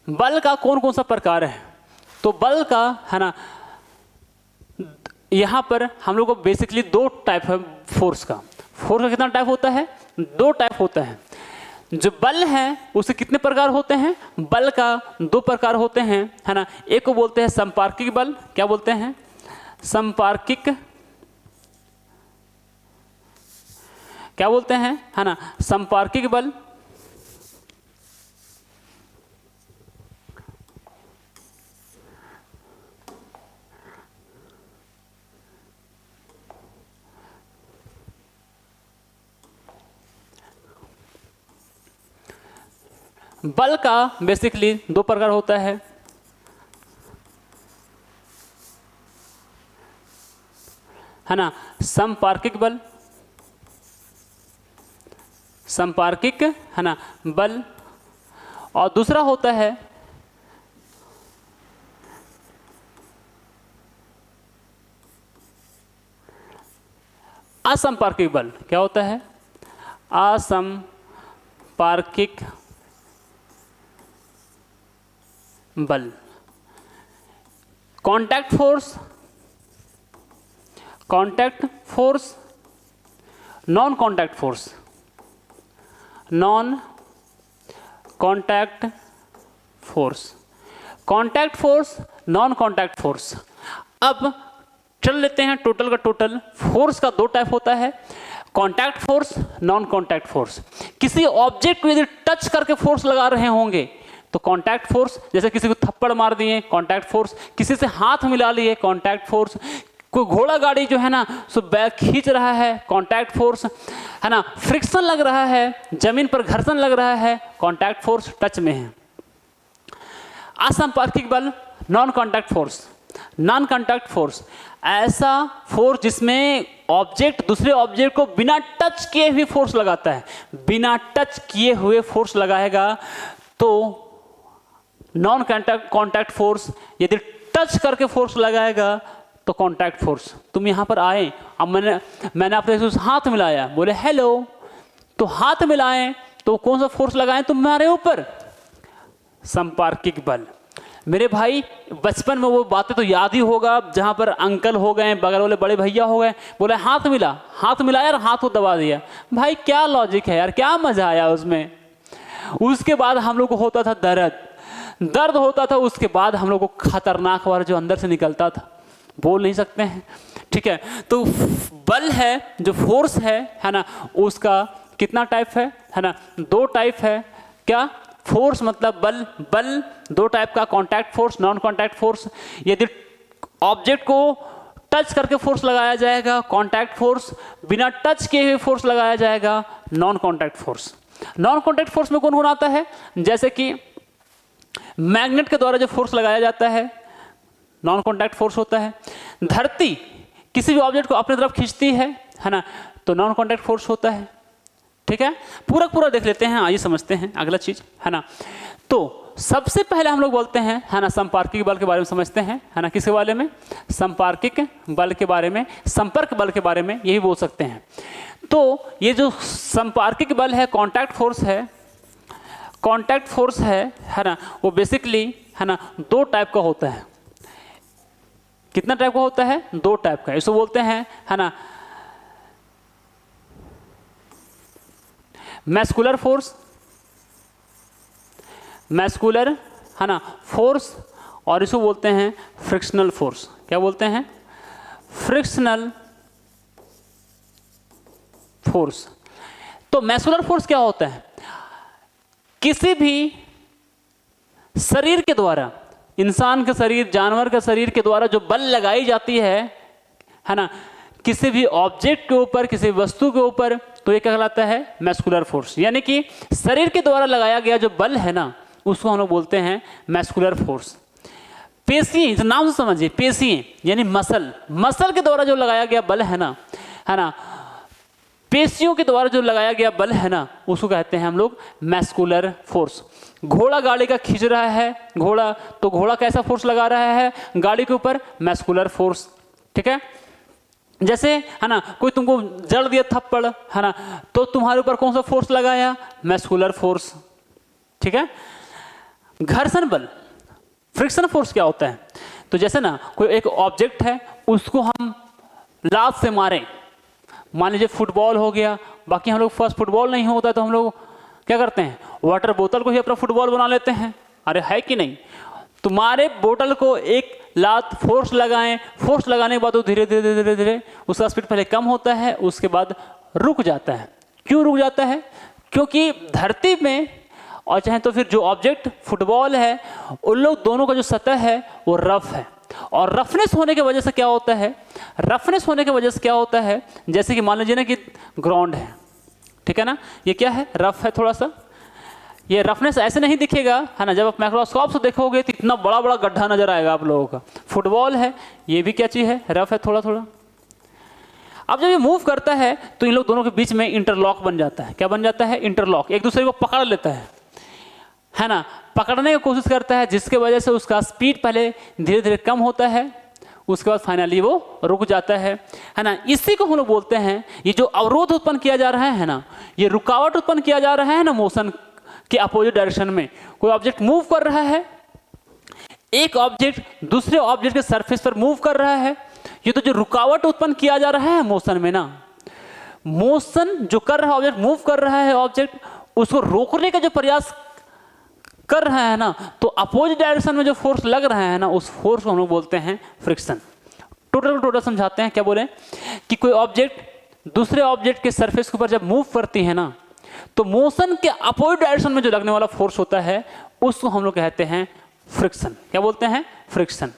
बल का कौन कौन सा प्रकार है, तो बल का, है ना, यहां पर हम लोग को बेसिकली 2 टाइप है फोर्स का। फोर्स का कितना टाइप होता है, 2 टाइप होता है। जो बल है उसके कितने प्रकार होते हैं, बल का 2 प्रकार होते हैं, है ना। एक को बोलते हैं संपार्किक बल। क्या बोलते हैं, संपार्किक, क्या बोलते हैं, है ना, संपार्किक बल। बल का बेसिकली 2 प्रकार होता है, ना, संपार्किक बल, संपार्किक, है ना, बल। और दूसरा होता है असंपार्किक बल। क्या होता है, असंपार्किक बल। Contact force, contact force, non contact force, non contact force, contact force, non contact force. अब चल लेते हैं टोटल का टोटल। फोर्स का 2 टाइप होता है, contact force, non contact force. किसी ऑब्जेक्ट को यदि टच करके फोर्स लगा रहे होंगे तो कांटेक्ट फोर्स, जैसे किसी को थप्पड़ मार दिए कांटेक्ट फोर्स, किसी से हाथ मिला लिए कांटेक्ट फोर्स, कोई घोड़ा गाड़ी जो है ना सो बैग खींच रहा है कांटेक्ट फोर्स, है ना, फ्रिक्शन लग रहा है, जमीन पर घर्षण लग रहा है, कांटेक्ट फोर्स टच में है। असंपर्किक बल, non contact force. Non contact force ऐसा फोर्स जिसमें ऑब्जेक्ट दूसरे ऑब्जेक्ट को बिना टच किए हुए फोर्स लगाता है, बिना टच किए हुए फोर्स लगाएगा तो नॉन कांटेक्ट फोर्स। यदि टच करके फोर्स लगाएगा तो कांटेक्ट फोर्स। तुम यहां पर आए, अब मैंने आपसे हाथ मिलाया, बोले हेलो, तो हाथ मिलाएं तो तो कौन सा फोर्स लगाएं तुम्हारे ऊपर? संपर्किक बल। मेरे भाई बचपन में वो बातें तो याद ही होगा, जहाँ पर अंकल हो गए, बगल वाले बड़े भैया हो गए, बोले हाथ मिला यार, हाथ को दबा दिया। भाई क्या लॉजिक है यार, क्या मजा आया उसमें। उसके बाद हम लोग को होता था दर्द होता था, उसके बाद हम लोग को खतरनाक वाला जो अंदर से निकलता था, बोल नहीं सकते हैं, ठीक है। तो बल है, जो फोर्स है ना, उसका कितना टाइप है ना, 2 टाइप है। क्या? फोर्स मतलब बल 2 टाइप का, contact force, non contact force. यदि ऑब्जेक्ट को टच करके फोर्स लगाया जाएगा, कॉन्टैक्ट फोर्स। बिना टच किए हुए फोर्स लगाया जाएगा, non contact force. Non contact force में कौन कौन आता है? जैसे कि मैग्नेट के द्वारा जो फोर्स लगाया जाता है, नॉन कॉन्टैक्ट फोर्स होता है। धरती किसी भी ऑब्जेक्ट को अपनी तरफ खींचती है ना, तो नॉन कॉन्टैक्ट फोर्स होता है, ठीक है। पूरा देख लेते हैं, आइए समझते हैं अगला चीज, है ना। तो सबसे पहले हम लोग बोलते हैं, है ना, संपर्किक बल के बारे में समझते हैं, है ना। किसके बारे में? संपर्किक बल के बारे में, संपर्क बल के बारे में, यही बोल सकते हैं। तो ये जो संपर्किक बल है, कांटेक्ट फोर्स है ना, वो बेसिकली, है ना, 2 टाइप का होता है। कितना टाइप का होता है? 2 टाइप का। इसको बोलते हैं, है ना, मैस्कुलर फोर्स, है ना, फोर्स, और इसको बोलते हैं फ्रिक्शनल फोर्स। क्या बोलते हैं? Frictional force. तो मैस्कुलर फोर्स क्या होता है? किसी भी शरीर के द्वारा, इंसान का शरीर, जानवर का शरीर के द्वारा जो बल लगाई जाती है ना, किसी भी ऑब्जेक्ट के ऊपर, किसी वस्तु के ऊपर, तो ये क्या कहलाता है? Muscular force. यानी कि शरीर के द्वारा लगाया गया जो बल है ना, उसको हम लोग बोलते हैं मैस्कुलर फोर्स। पेशियां, नाम से समझिए, पेशियां यानी मसल के द्वारा जो लगाया गया बल है ना, पेशियों के द्वारा जो लगाया गया बल है ना, उसको कहते हैं हम लोग मैस्कुलर फोर्स। घोड़ा गाड़ी का खींच रहा है, तो घोड़ा कैसा फोर्स लगा रहा है गाड़ी के ऊपर? मैस्कुलर फोर्स, ठीक है। जैसे, है ना, कोई तुमको जड़ दिया थप्पड़, है ना, तो तुम्हारे ऊपर कौन सा फोर्स लगाया? मैस्कुलर फोर्स, ठीक है। घर्षण बल, फ्रिक्शन फोर्स क्या होता है? तो जैसे ना, कोई एक ऑब्जेक्ट है, उसको हम लात से मारें, मान लीजिए फुटबॉल हो गया, बाकी हम लोग फर्स्ट फुटबॉल नहीं होता तो हम लोग क्या करते हैं? वाटर बोतल को ही अपना फुटबॉल बना लेते हैं। अरे है कि नहीं? तुम्हारे बोतल को एक लात फोर्स लगाएं, फोर्स लगाने के बाद वो धीरे धीरे उसका स्पीड पहले कम होता है, उसके बाद रुक जाता है। क्यों रुक जाता है? क्योंकि धरती में, और चाहे तो फिर जो ऑब्जेक्ट फुटबॉल है, उन लोग दोनों का जो सतह है वो रफ है, और रफनेस होने की वजह से क्या होता है, जैसे कि मान लीजिए ना कि ग्राउंड है, ठीक है ना, ये क्या है? रफ है थोड़ा सा। ये रफनेस ऐसे नहीं दिखेगा, है ना, जब आप माइक्रोस्कोप से देखोगे तो इतना बड़ा बड़ा गड्ढा नजर आएगा आप लोगों का। फुटबॉल है, ये भी क्या चीज़ है? रफ है थोड़ा। अब जब ये मूव करता है तो इन लोग दोनों के बीच में इंटरलॉक बन जाता है। क्या बन जाता है? इंटरलॉक। एक दूसरे को पकड़ लेता है ना, पकड़ने की कोशिश करता है, जिसके वजह से उसका स्पीड पहले धीरे धीरे कम होता है, उसके बाद फाइनली वो रुक जाता है ना। इसी को हम लोग बोलते हैं, ये जो अवरोध उत्पन्न किया जा रहा है ना, ये रुकावट उत्पन्न किया जा रहा है ना, मोशन के अपोजिट डायरेक्शन में। कोई ऑब्जेक्ट मूव कर रहा है, एक ऑब्जेक्ट दूसरे ऑब्जेक्ट के सरफेस पर मूव कर रहा है, ये तो जो रुकावट उत्पन्न किया जा रहा है मोशन में ना, मोशन जो कर रहा है ऑब्जेक्ट, मूव कर रहा है ऑब्जेक्ट, उसको रोकने का जो प्रयास कर रहा है ना, तो अपोजिट डायरेक्शन में जो फोर्स लग रहा है ना, उस फोर्स को हम लोग बोलते हैं फ्रिक्शन। टोटल समझाते हैं। क्या बोले कि कोई ऑब्जेक्ट दूसरे ऑब्जेक्ट के सरफेस के ऊपर जब मूव करती है ना, तो मोशन के अपोजिट डायरेक्शन में जो लगने वाला फोर्स होता है, उसको हम लोग कहते हैं फ्रिक्शन। क्या बोलते हैं? फ्रिक्शन।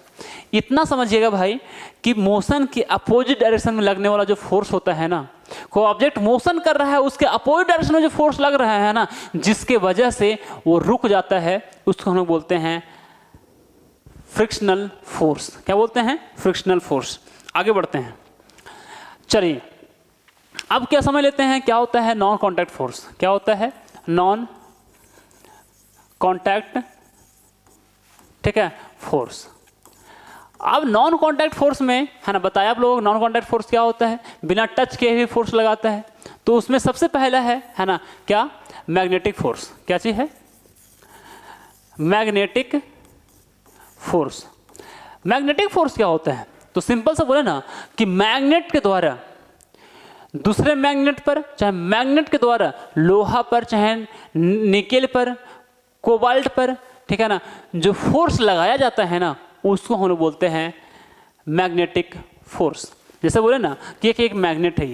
इतना समझिएगा भाई कि मोशन के अपोजिट डायरेक्शन में लगने वाला जो फोर्स होता है ना, कोई ऑब्जेक्ट मोशन कर रहा है, उसके अपोजिट डायरेक्शन में जो फोर्स लग रहा है ना, जिसके वजह से वो रुक जाता है, उसको हम लोग बोलते हैं फ्रिक्शनल फोर्स। क्या बोलते हैं? Frictional force. आगे बढ़ते हैं, चलिए अब क्या समझ लेते हैं क्या होता है नॉन कॉन्टैक्ट फोर्स। क्या होता है नॉन कॉन्टैक्ट, ठीक है, फोर्स। अब नॉन कॉन्टैक्ट फोर्स में, है ना, बताया आप लोगों को नॉन कॉन्टैक्ट फोर्स क्या होता है? बिना टच के भी फोर्स लगाता है। तो उसमें सबसे पहला है ना, क्या, मैग्नेटिक फोर्स। क्या चीज़ है? Magnetic force. मैग्नेटिक फोर्स क्या होता है? तो सिंपल से बोले ना कि मैग्नेट के द्वारा दूसरे मैग्नेट पर, चाहे मैग्नेट के द्वारा लोहा पर, चाहे निकेल पर, कोबाल्ट पर, ठीक है ना, जो फोर्स लगाया जाता है ना, उसको हम लोग बोलते हैं मैग्नेटिक फोर्स। जैसे बोले ना कि एक मैग्नेट है,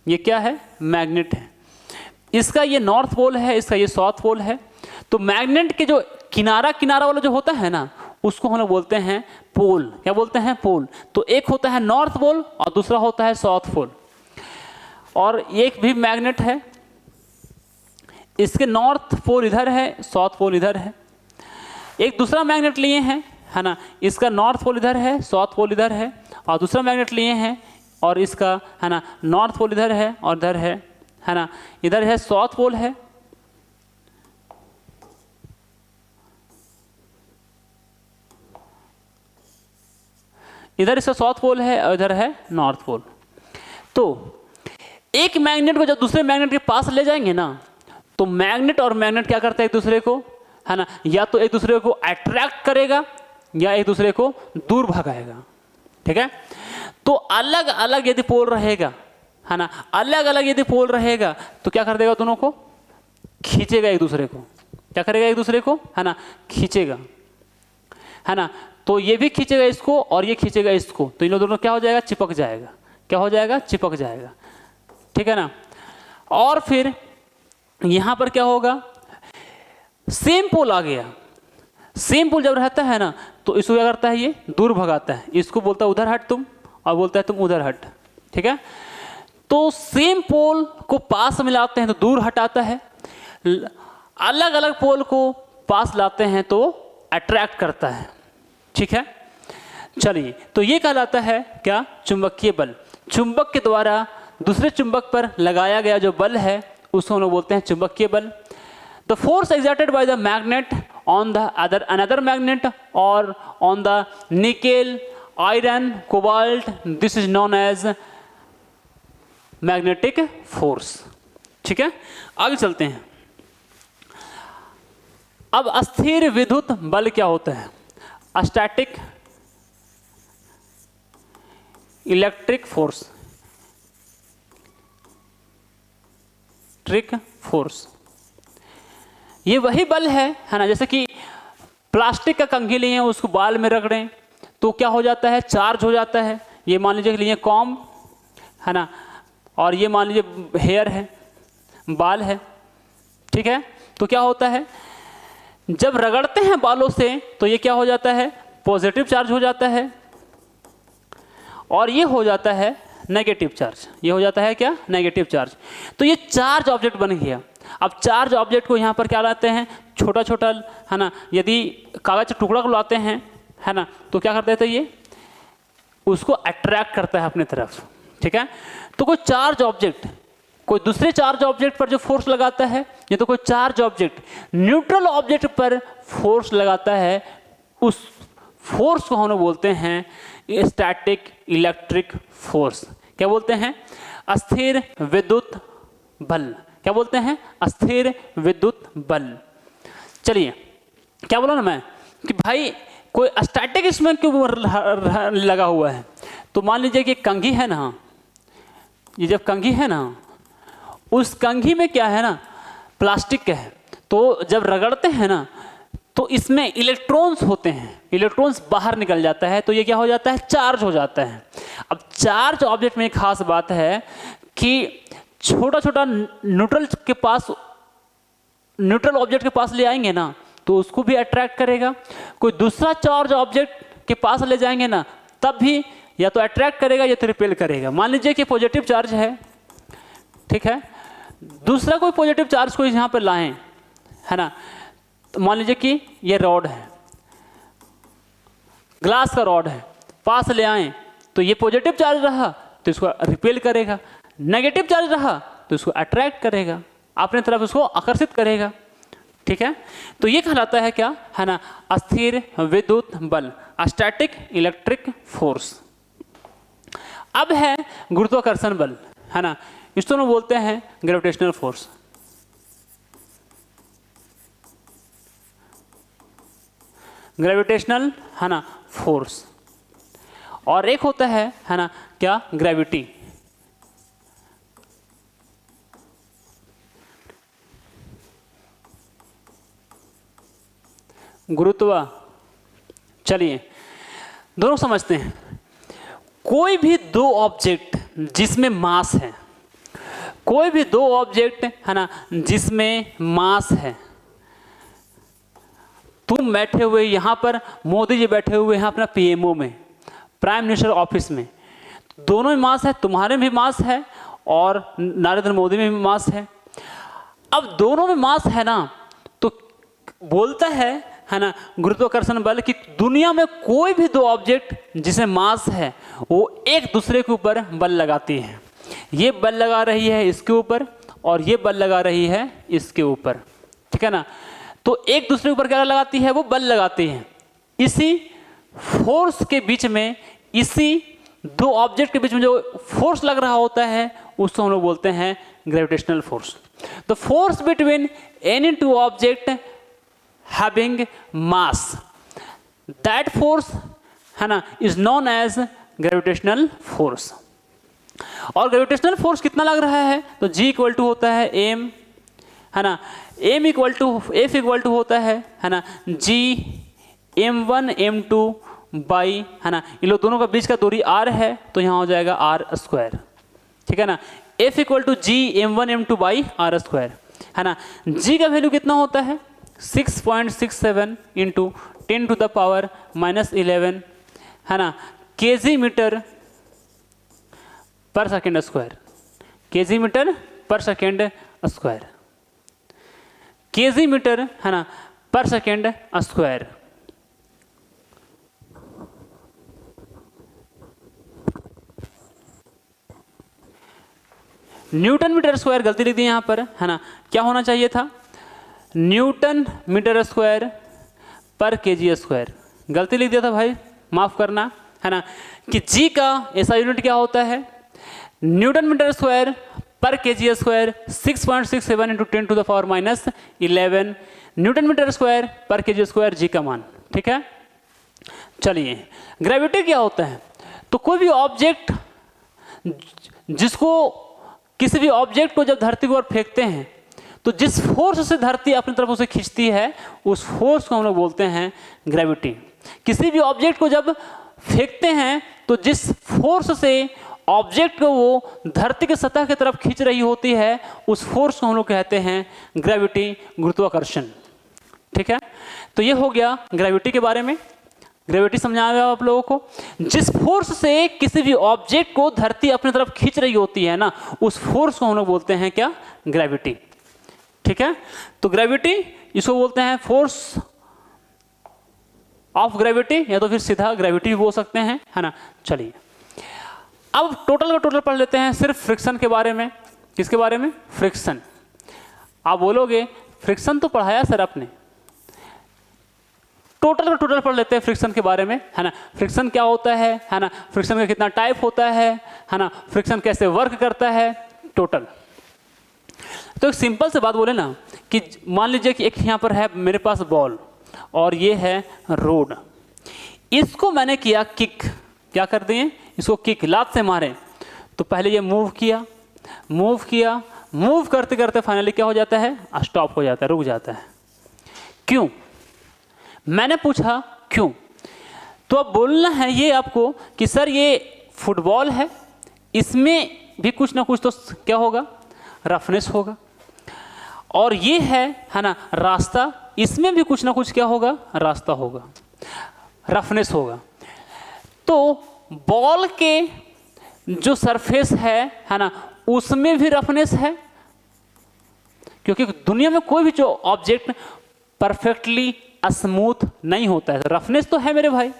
ये क्या है? मैग्नेट है। इसका ये नॉर्थ पोल है, इसका ये साउथ पोल है। तो मैग्नेट के जो किनारा किनारा वाला जो होता है ना, उसको हम लोग बोलते हैं पोल। क्या बोलते हैं? पोल। तो एक होता है नॉर्थ पोल और दूसरा होता है साउथ पोल। और एक भी मैग्नेट है, इसके नॉर्थ पोल इधर है, साउथ पोल इधर है। एक दूसरा मैग्नेट लिए हैं, है ना, इसका नॉर्थ पोल इधर है, साउथ पोल इधर है। और दूसरा मैग्नेट लिए हैं और इसका, है ना, नॉर्थ पोल इधर है और इधर है ना, इधर है साउथ पोल है। इधर इसका साउथ पोल है और इधर है नॉर्थ पोल। तो एक मैग्नेट को जब दूसरे मैग्नेट के पास ले जाएंगे ना, तो मैग्नेट और मैग्नेट क्या करता है एक दूसरे को, है ना, या तो एक दूसरे को अट्रैक्ट करेगा या एक दूसरे को दूर भगाएगा। ठीक है? तो अलग अलग यदि पोल रहेगा, है ना, अलग अलग यदि पोल रहेगा तो क्या कर देगा? दोनों को खींचेगा एक दूसरे को। क्या करेगा? एक दूसरे को, है ना, खींचेगा, है ना। तो ये भी खींचेगा इसको और ये खींचेगा इसको, तो इन दोनों क्या हो जाएगा? चिपक जाएगा। क्या हो जाएगा? चिपक जाएगा। ठीक है ना। और फिर यहां पर क्या होगा? सेम पोल आ गया। सेम पोल जब रहता है ना, तो इसको क्या करता है? ये दूर भगाता है। इसको बोलता है उधर हट तुम, और बोलता है तुम उधर हट। ठीक है? तो सेम पोल को पास में लाते हैं तो दूर हटाता है, अलग अलग पोल को पास लाते हैं तो अट्रैक्ट करता है। ठीक है? चलिए, तो ये कहलाता है क्या? चुंबकीय बल। चुंबक के द्वारा दूसरे चुंबक पर लगाया गया जो बल है उसको हम लोग बोलते हैं चुंबकीय बल। The force exerted by the magnet on the another magnet or on the nickel, iron, cobalt, this is known as magnetic force। ठीक है? आगे चलते हैं। अब अस्थिर विद्युत बल क्या होता है? Static electric force, electric force, ये वही बल है ना, जैसे कि प्लास्टिक का कंघी लिए हैं, उसको बाल में रख दें तो क्या हो जाता है? चार्ज हो जाता है। ये मान लीजिए लिए कॉम्ब, है ना, और ये मान लीजिए हेयर है, बाल है। ठीक है? तो क्या होता है? जब रगड़ते हैं बालों से तो ये क्या हो जाता है? पॉजिटिव चार्ज हो जाता है, और ये हो जाता है नेगेटिव चार्ज। ये हो जाता है क्या? Negative charge. तो ये चार्ज ऑब्जेक्ट बन गया। अब चार्ज ऑब्जेक्ट को यहाँ पर क्या लाते हैं? छोटा छोटा, है ना, यदि कागज का टुकड़ा को लाते हैं, है ना, तो क्या कर देते हैं? ये उसको अट्रैक्ट करता है अपने तरफ। ठीक है? तो कोई चार्ज ऑब्जेक्ट कोई दूसरे चार्ज ऑब्जेक्ट पर जो फोर्स लगाता है, या तो कोई चार्ज ऑब्जेक्ट न्यूट्रल ऑब्जेक्ट पर फोर्स लगाता है, उस फोर्स को हम लोग बोलते हैं स्टैटिक इलेक्ट्रिक फोर्स। क्या बोलते हैं? अस्थिर विद्युत बल। क्या बोलते हैं? अस्थिर विद्युत बल। चलिए, क्या बोला ना मैं कि भाई कोई स्टैटिक इसमें क्यों लगा हुआ है? तो मान लीजिए कि कंघी है ना, ये जब कंघी है ना, उस कंघी में क्या है ना? प्लास्टिक का है। तो जब रगड़ते हैं ना, तो इसमें इलेक्ट्रॉन्स होते हैं, इलेक्ट्रॉन्स बाहर निकल जाता है, तो ये क्या हो जाता है? चार्ज हो जाता है। अब चार्ज ऑब्जेक्ट में एक खास बात है कि छोटा छोटा न्यूट्रल के पास, न्यूट्रल ऑब्जेक्ट के पास ले आएंगे ना, तो उसको भी अट्रैक्ट करेगा। कोई दूसरा चार्ज ऑब्जेक्ट के पास ले जाएंगे ना, तब भी या तो अट्रैक्ट करेगा या तो रिपेल करेगा। मान लीजिए कि पॉजिटिव चार्ज है, ठीक है, दूसरा कोई पॉजिटिव चार्ज को यहाँ पर लाएं, है ना, तो मान लीजिए कि ये रॉड है, ग्लास का रॉड है, पास ले आए तो ये पॉजिटिव चार्ज रहा तो इसको रिपेल करेगा, नेगेटिव चार्ज रहा तो इसको अट्रैक्ट करेगा, अपने तरफ इसको आकर्षित करेगा। ठीक है? तो ये कहलाता है क्या? है ना, अस्थिर विद्युत बल, स्टैटिक इलेक्ट्रिक फोर्स। अब है गुरुत्वाकर्षण बल, है ना, इसको हम बोलते हैं ग्रेविटेशनल फोर्स। ग्रेविटेशनल है ना फोर्स। और एक होता है ना क्या, ग्रेविटी। गुरुत्वा। चलिए दोनों समझते हैं। कोई भी दो ऑब्जेक्ट जिसमें मास है, कोई भी दो ऑब्जेक्ट है ना जिसमें मास है, तुम बैठे हुए यहाँ पर, मोदी जी बैठे हुए हैं अपना पीएमओ में, प्राइम मिनिस्टर ऑफिस में, दोनों में मास है, तुम्हारे में भी मास है और नरेंद्र मोदी में भी मास है। अब दोनों में मास है ना, तो बोलता है ना गुरुत्वाकर्षण बल कि दुनिया में कोई भी दो ऑब्जेक्ट जिसमें मास है वो एक दूसरे के ऊपर बल लगाती है। ये बल लगा रही है इसके ऊपर और ये बल लगा रही है इसके ऊपर, ठीक है ना। तो एक दूसरे के ऊपर क्या लगाती है, वो बल लगाती है। इसी फोर्स के बीच में, इसी दो ऑब्जेक्ट के बीच में जो फोर्स लग रहा होता है उसको हम लोग बोलते हैं gravitational force. The force between any two object having mass, that force है ना is known as gravitational force. और ग्रेविटेशनल फोर्स कितना लग रहा है, तो G इक्वल टू होता है एम, है ना, M equal to F equal to होता है ना G m1 m2 बाई, है ना, इन लोग दोनों का बीच का दूरी r है तो यहाँ हो जाएगा r स्क्वायर, ठीक है ना। F equal to G m1 m2 by r square, है ना। G का वैल्यू कितना होता है 6.67 इंटू 10 टू द पावर -11, है ना, KG metre per second square, KG metre per second square, KG metre है ना per second square. Newton metre square गलती लिख दी यहाँ पर, है ना, क्या होना चाहिए था Newton metre square per KG square, गलती लिख दिया था भाई, माफ करना, है ना, कि जी का ऐसा यूनिट क्या होता है newton metre square per KG square 6.67 into 10 to the power -11 newton metre square per KG square, G का मान, ठीक है। चलिए ग्रेविटी क्या होता है, तो कोई भी ऑब्जेक्ट जिसको, किसी भी ऑब्जेक्ट को जब धरती की ओर फेंकते हैं तो जिस फोर्स से धरती अपनी तरफ उसे खींचती है उस फोर्स को हम लोग बोलते हैं ग्रेविटी। किसी भी ऑब्जेक्ट को जब फेंकते हैं तो जिस फोर्स से ऑब्जेक्ट को वो धरती की सतह की तरफ खींच रही होती है उस फोर्स को हम लोग कहते हैं ग्रेविटी, गुरुत्वाकर्षण, ठीक है। तो ये हो गया ग्रेविटी के बारे में। ग्रेविटी समझा गया आप लोगों को, जिस फोर्स से किसी भी ऑब्जेक्ट को धरती अपनी तरफ खींच रही होती है ना उस फोर्स को हम लोग बोलते हैं क्या, ग्रेविटी, ठीक है। तो ग्रेविटी इसको बोलते हैं फोर्स ऑफ ग्रेविटी, या तो फिर सीधा ग्रेविटी भी बोल सकते हैं, है ना। चलिए अब टोटल का टोटल पढ़ लेते हैं सिर्फ फ्रिक्शन के बारे में। किसके बारे में, फ्रिक्शन। आप बोलोगे फ्रिक्शन तो पढ़ाया सर आपने, टोटल का टोटल पढ़ लेते हैं फ्रिक्शन के बारे में, है ना। फ्रिक्शन क्या होता है ना, फ्रिक्शन का कितना टाइप होता है ना, फ्रिक्शन कैसे वर्क करता है, टोटल। तो एक सिंपल से बात बोले ना कि मान लीजिए कि एक यहाँ पर है मेरे पास बॉल और ये है रोड, इसको मैंने किया किक, क्या कर दिए इसको किक, लात से मारे, तो पहले ये मूव किया, मूव किया, मूव करते करते फाइनली क्या हो जाता है, स्टॉप हो जाता है, रुक जाता है। क्यों, मैंने पूछा क्यों, तो अब बोलना है ये आपको कि सर ये फुटबॉल है, इसमें भी कुछ ना कुछ तो क्या होगा, रफनेस होगा, और ये है ना रास्ता, इसमें भी कुछ ना कुछ क्या होगा, रास्ता होगा, रफनेस होगा। तो बॉल के जो सरफेस है ना उसमें भी रफनेस है, क्योंकि दुनिया में कोई भी जो ऑब्जेक्ट परफेक्टली स्मूथ नहीं होता है, रफनेस तो है मेरे भाई,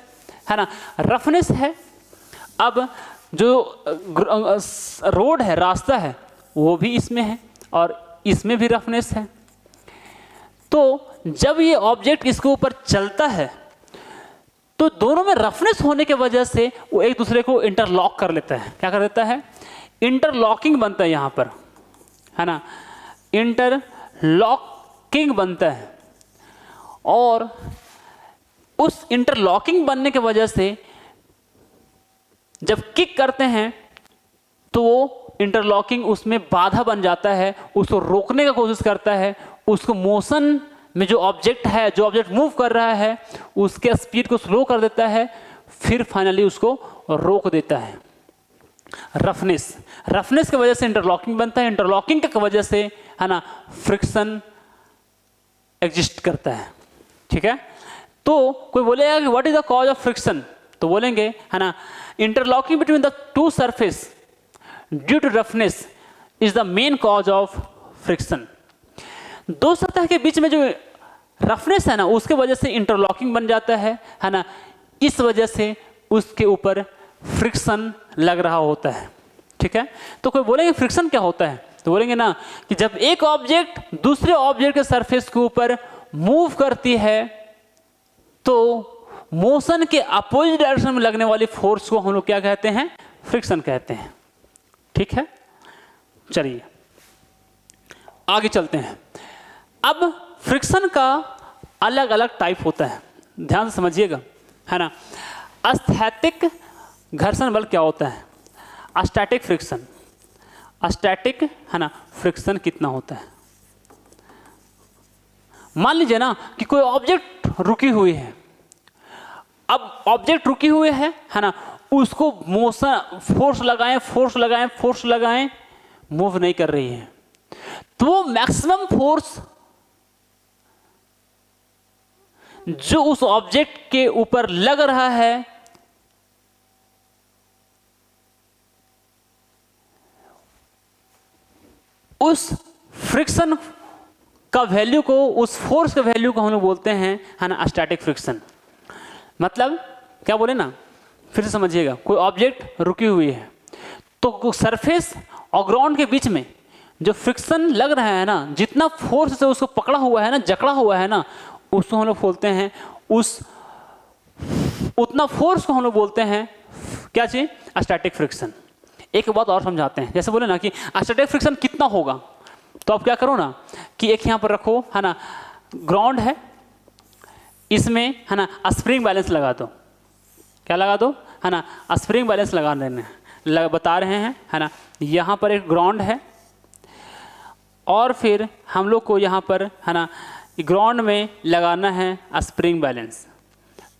है ना, रफनेस है। अब जो रोड है, रास्ता है, वो भी इसमें है और इसमें भी रफनेस है। तो जब ये ऑब्जेक्ट इसके ऊपर चलता है तो दोनों में रफनेस होने के वजह से वो एक दूसरे को इंटरलॉक कर लेता है, क्या कर देता है, इंटरलॉकिंग बनता है यहाँ पर, है ना, इंटरलॉकिंग बनता है। और उस इंटरलॉकिंग बनने की वजह से जब किक करते हैं तो वो इंटरलॉकिंग उसमें बाधा बन जाता है, उसको रोकने का कोशिश करता है, उसको मोशन में जो ऑब्जेक्ट है, जो ऑब्जेक्ट मूव कर रहा है उसके स्पीड को स्लो कर देता है, फिर फाइनली उसको रोक देता है। रफनेस की वजह से इंटरलॉकिंग बनता है, इंटरलॉकिंग की वजह से, है ना, फ्रिक्शन एग्जिस्ट करता है। ठीक है, तो कोई बोलेगा कि what is the cause of friction, तो बोलेंगे, है ना, interlocking between the two surface due to roughness is the main cause of friction. दो सतह के बीच में जो रफनेस है ना, उसके वजह से इंटरलॉकिंग बन जाता है ना, इस वजह से उसके ऊपर फ्रिक्शन लग रहा होता है। ठीक है, तो कोई बोलेंगे फ्रिक्शन क्या होता है, तो बोलेंगे ना कि जब एक ऑब्जेक्ट दूसरे ऑब्जेक्ट के सरफेस के ऊपर मूव करती है तो मोशन के अपोजिट डायरेक्शन में लगने वाली फोर्स को हम लोग क्या कहते हैं, फ्रिक्शन कहते हैं। ठीक है, चलिए आगे चलते हैं। अब फ्रिक्शन का अलग अलग टाइप होता है, ध्यान से समझिएगा, है ना। स्थैतिक घर्षण बल क्या होता है, स्टैटिक फ्रिक्शन, स्टैटिक, है ना, फ्रिक्शन कितना होता है। मान लीजिए ना कि कोई ऑब्जेक्ट रुकी हुई है, अब ऑब्जेक्ट रुकी हुई है ना, उसको मोशन फोर्स लगाएं मूव नहीं कर रही है, तो वो मैक्सिमम फोर्स जो उस ऑब्जेक्ट के ऊपर लग रहा है उस फ्रिक्शन का वैल्यू को, उस फोर्स के वैल्यू को हम लोग बोलते हैं, है ना, स्टैटिक फ्रिक्शन। मतलब क्या बोले ना, फिर से समझिएगा, कोई ऑब्जेक्ट रुकी हुई है तो सरफेस और ग्राउंड के बीच में जो फ्रिक्शन लग रहा है ना, जितना फोर्स से उसको पकड़ा हुआ है ना, जकड़ा हुआ है ना, उसको हम लोग बोलते हैं, उतना फोर्स को हम लोग बोलते हैं क्या चीज, स्टैटिक फ्रिक्शन। एक बात और समझाते हैं, जैसे बोले ना कि स्टैटिक फ्रिक्शन कितना होगा, तो आप क्या करो ना कि एक यहाँ पर रखो, है ना, ग्राउंड है, इसमें, है ना, स्प्रिंग बैलेंस लगा दो, क्या लगा दो, है ना, स्प्रिंग बैलेंस लगा देने बता रहे हैं, है ना। यहाँ पर एक ग्राउंड है और फिर हम लोग को यहाँ पर, है ना, ग्राउंड में लगाना है स्प्रिंग बैलेंस।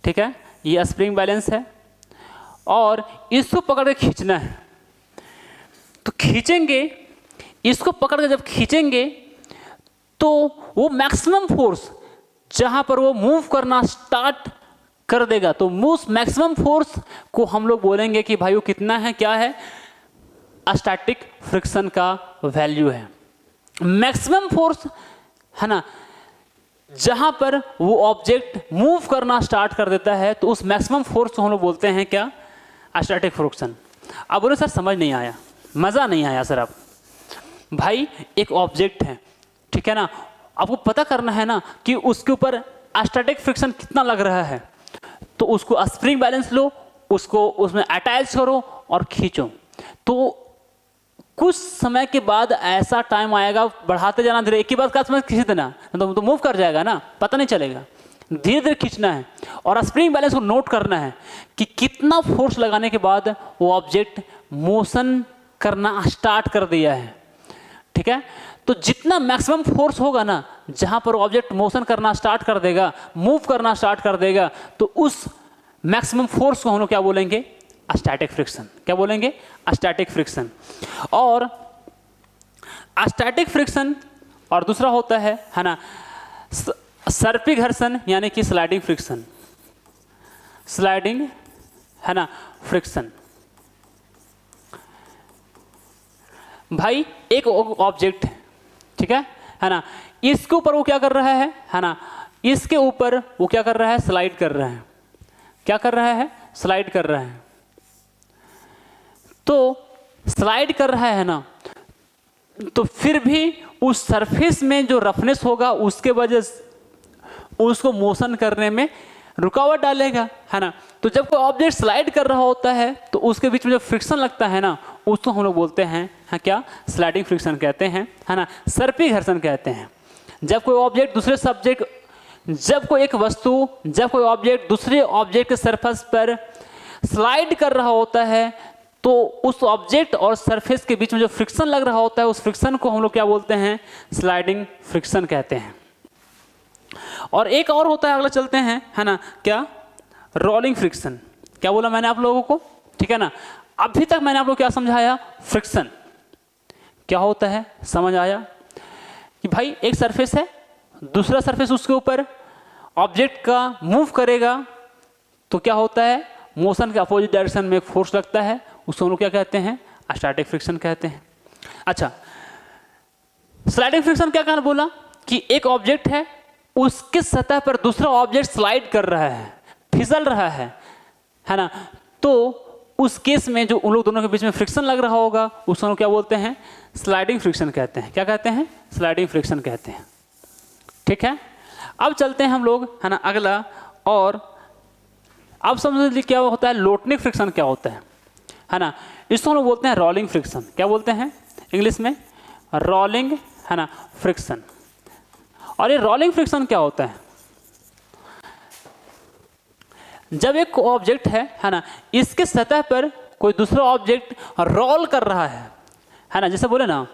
ठीक है, ये स्प्रिंग बैलेंस है और इसको पकड़ के खींचना है। तो खींचेंगे, इसको पकड़ के जब खींचेंगे तो वो मैक्सिमम फोर्स जहाँ पर वो मूव करना स्टार्ट कर देगा, तो मैक्सिमम फोर्स को हम लोग बोलेंगे कि भाई वो कितना है, क्या है, स्टैटिक फ्रिक्शन का वैल्यू है। मैक्सिमम फोर्स, है ना, जहां पर वो ऑब्जेक्ट मूव करना स्टार्ट कर देता है तो उस मैक्सिमम फोर्स को हम लोग बोलते हैं क्या, स्टैटिक फ्रिक्शन। अब बोले सर समझ नहीं आया, मज़ा नहीं आया सर। अब भाई एक ऑब्जेक्ट है, ठीक है ना, आपको पता करना है ना कि उसके ऊपर स्टैटिक फ्रिक्शन कितना लग रहा है, तो उसको स्प्रिंग बैलेंस लो, उसको उसमें अटैच करो और खींचो। तो कुछ समय के बाद ऐसा टाइम आएगा, बढ़ाते जाना धीरे, एक ही बात का समय खींच देना तो मूव कर जाएगा ना, पता नहीं चलेगा। धीरे धीरे खींचना है और स्प्रिंग बैलेंस को नोट करना है कि कितना फोर्स लगाने के बाद वो ऑब्जेक्ट मोशन करना स्टार्ट कर दिया है। ठीक है, तो जितना मैक्सिमम फोर्स होगा ना, जहां पर ऑब्जेक्ट मोशन करना स्टार्ट कर देगा, मूव करना स्टार्ट कर देगा, तो उस मैक्सिमम फोर्स को हम लोग क्या बोलेंगे, स्टैटिक फ्रिक्शन। क्या बोलेंगे, स्टैटिक फ्रिक्शन। और स्टैटिक फ्रिक्शन और दूसरा होता है ना, सर्पी घर्षण यानी कि स्लाइडिंग फ्रिक्शन। स्लाइडिंग, है ना, फ्रिक्शन। भाई एक ऑब्जेक्ट है, ठीक है ना, इसके ऊपर वो क्या कर रहा है ना, इसके ऊपर वो क्या कर रहा है, स्लाइड कर रहा है। क्या कर रहा है, स्लाइड कर रहा है। तो स्लाइड कर रहा है ना, तो फिर भी उस सरफेस में जो रफनेस होगा उसके वजह से उसको मोशन करने में रुकावट डालेगा, है ना। तो जब कोई ऑब्जेक्ट स्लाइड कर रहा होता है तो उसके बीच में जो फ्रिक्शन लगता है ना, उसको हम लोग बोलते हैं क्या, स्लाइडिंग फ्रिक्शन कहते हैं, है ना, सर्पी घर्षण कहते हैं। जब कोई ऑब्जेक्ट दूसरे सब्जेक्ट, जब कोई एक वस्तु, जब कोई ऑब्जेक्ट दूसरे ऑब्जेक्ट के सरफेस पर स्लाइड कर रहा होता है तो उस ऑब्जेक्ट और सरफेस के बीच में जो फ्रिक्शन लग रहा होता है उस फ्रिक्शन को हम लोग क्या बोलते हैं, स्लाइडिंग फ्रिक्शन कहते हैं। और एक और होता है, अगला चलते हैं, है ना, क्या, रोलिंग फ्रिक्शन। क्या बोला मैंने आप लोगों को, ठीक है ना। अभी तक मैंने आप लोग क्या समझाया, फ्रिक्शन क्या होता है, समझ आया कि भाई एक सरफेस है, दूसरा सरफेस उसके ऊपर ऑब्जेक्ट का मूव करेगा तो क्या होता है, मोशन के अपोजिट डायरेक्शन में एक फोर्स लगता है, उसको हम लोग क्या कहते हैं, स्टैटिक फ्रिक्शन कहते हैं। अच्छा, स्लाइडिंग फ्रिक्शन क्या कहना बोला कि एक ऑब्जेक्ट है, उसके सतह पर दूसरा ऑब्जेक्ट स्लाइड कर रहा है, फिसल रहा है ना, तो उस केस में जो उन लोग दोनों के बीच में फ्रिक्शन लग रहा होगा उसको हम लोग क्या बोलते हैं, स्लाइडिंग फ्रिक्शन कहते हैं। क्या कहते हैं, स्लाइडिंग फ्रिक्शन कहते हैं, ठीक है। अब चलते हैं हम लोग, है ना, अगला, और अब समझ लीजिए क्या होता है, लोटनिक फ्रिक्शन क्या होता है ना, इसको हम लोग बोलते हैं रोलिंग फ्रिक्शन। क्या बोलते हैं इंग्लिश में, रोलिंग, है ना, फ्रिक्शन। और ये रोलिंग फ्रिक्शन क्या होता है, जब एक ऑब्जेक्ट है ना, इसके सतह पर कोई दूसरा ऑब्जेक्ट रोल कर रहा है ना, जैसे बोले ना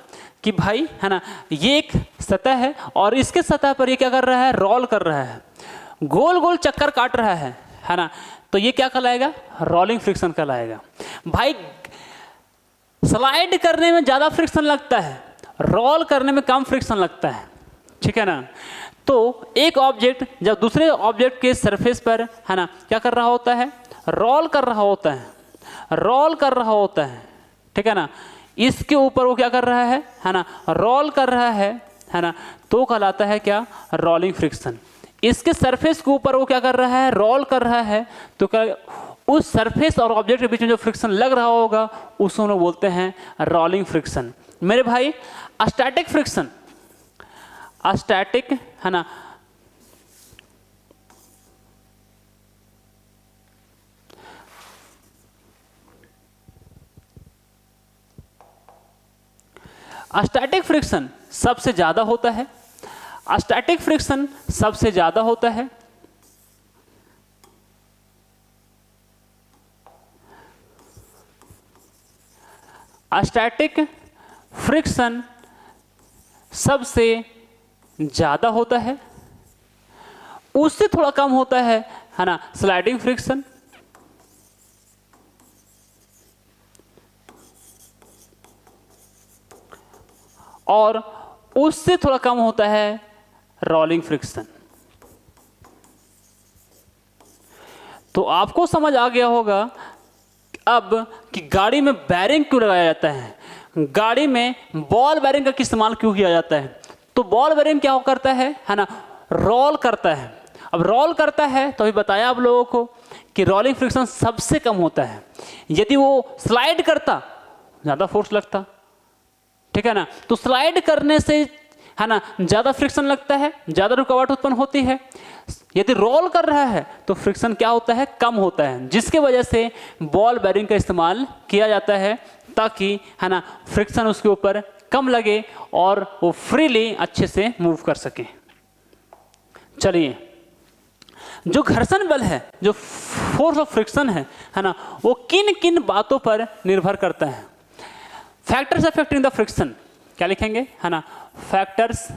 कि भाई, है ना, ये एक सतह है और इसके सतह पर ये क्या कर रहा है, रोल कर रहा है, गोल गोल चक्कर काट रहा है ना, तो ये क्या कहलाएगा, रोलिंग फ्रिक्शन कहलाएगा। भाई स्लाइड करने में ज़्यादा फ्रिक्शन लगता है, रोल करने में कम फ्रिक्शन लगता है, ठीक है ना। तो एक ऑब्जेक्ट जब दूसरे ऑब्जेक्ट के सरफेस पर, है ना, क्या कर रहा होता है, रोल कर रहा होता है, रोल कर रहा होता है, ठीक है ना, इसके ऊपर वो क्या कर रहा है ना, रोल कर रहा है ना, तो कहलाता है क्या, रोलिंग फ्रिक्शन। इसके सरफेस के ऊपर वो क्या कर रहा है, रोल कर रहा है, तो क्या, उस सरफेस और ऑब्जेक्ट के बीच में जो फ्रिक्शन लग रहा होगा उसको हम लोग बोलते हैं रोलिंग फ्रिक्शन। मेरे भाई स्टैटिक फ्रिक्शन, स्टैटिक, है ना, स्टैटिक फ्रिक्शन सबसे ज्यादा होता है, स्टैटिक फ्रिक्शन सबसे ज्यादा होता है। स्टैटिक फ्रिक्शन सबसे ज्यादा होता है, उससे थोड़ा कम होता है ना, स्लाइडिंग फ्रिक्शन, और उससे थोड़ा कम होता है रोलिंग फ्रिक्शन। तो आपको समझ आ गया होगा अब कि गाड़ी में बैरिंग क्यों लगाया जाता है, गाड़ी में बॉल बैरिंग का इस्तेमाल क्यों किया जाता है। तो बॉल बैरिंग क्या करता है ना, रोल करता है। अब रोल करता है तो अभी बताया आप लोगों को कि रोलिंग फ्रिक्शन सबसे कम होता है। यदि वो स्लाइड करता ज़्यादा फोर्स लगता, ठीक है ना। तो स्लाइड करने से, है ना, ज़्यादा फ्रिक्शन लगता है, ज़्यादा रुकावट उत्पन्न होती है। यदि रोल कर रहा है तो फ्रिक्शन क्या होता है, कम होता है, जिसके वजह से बॉल बैरिंग का इस्तेमाल किया जाता है ताकि, है ना, फ्रिक्शन उसके ऊपर कम लगे और वो फ्रीली अच्छे से मूव कर सके। चलिए, जो घर्षण बल है, जो फोर्स ऑफ फ्रिक्शन है ना, वो किन किन बातों पर निर्भर करता है। फैक्टर्स अफेक्टिंग द फ्रिक्शन क्या लिखेंगे, है ना, फैक्टर्स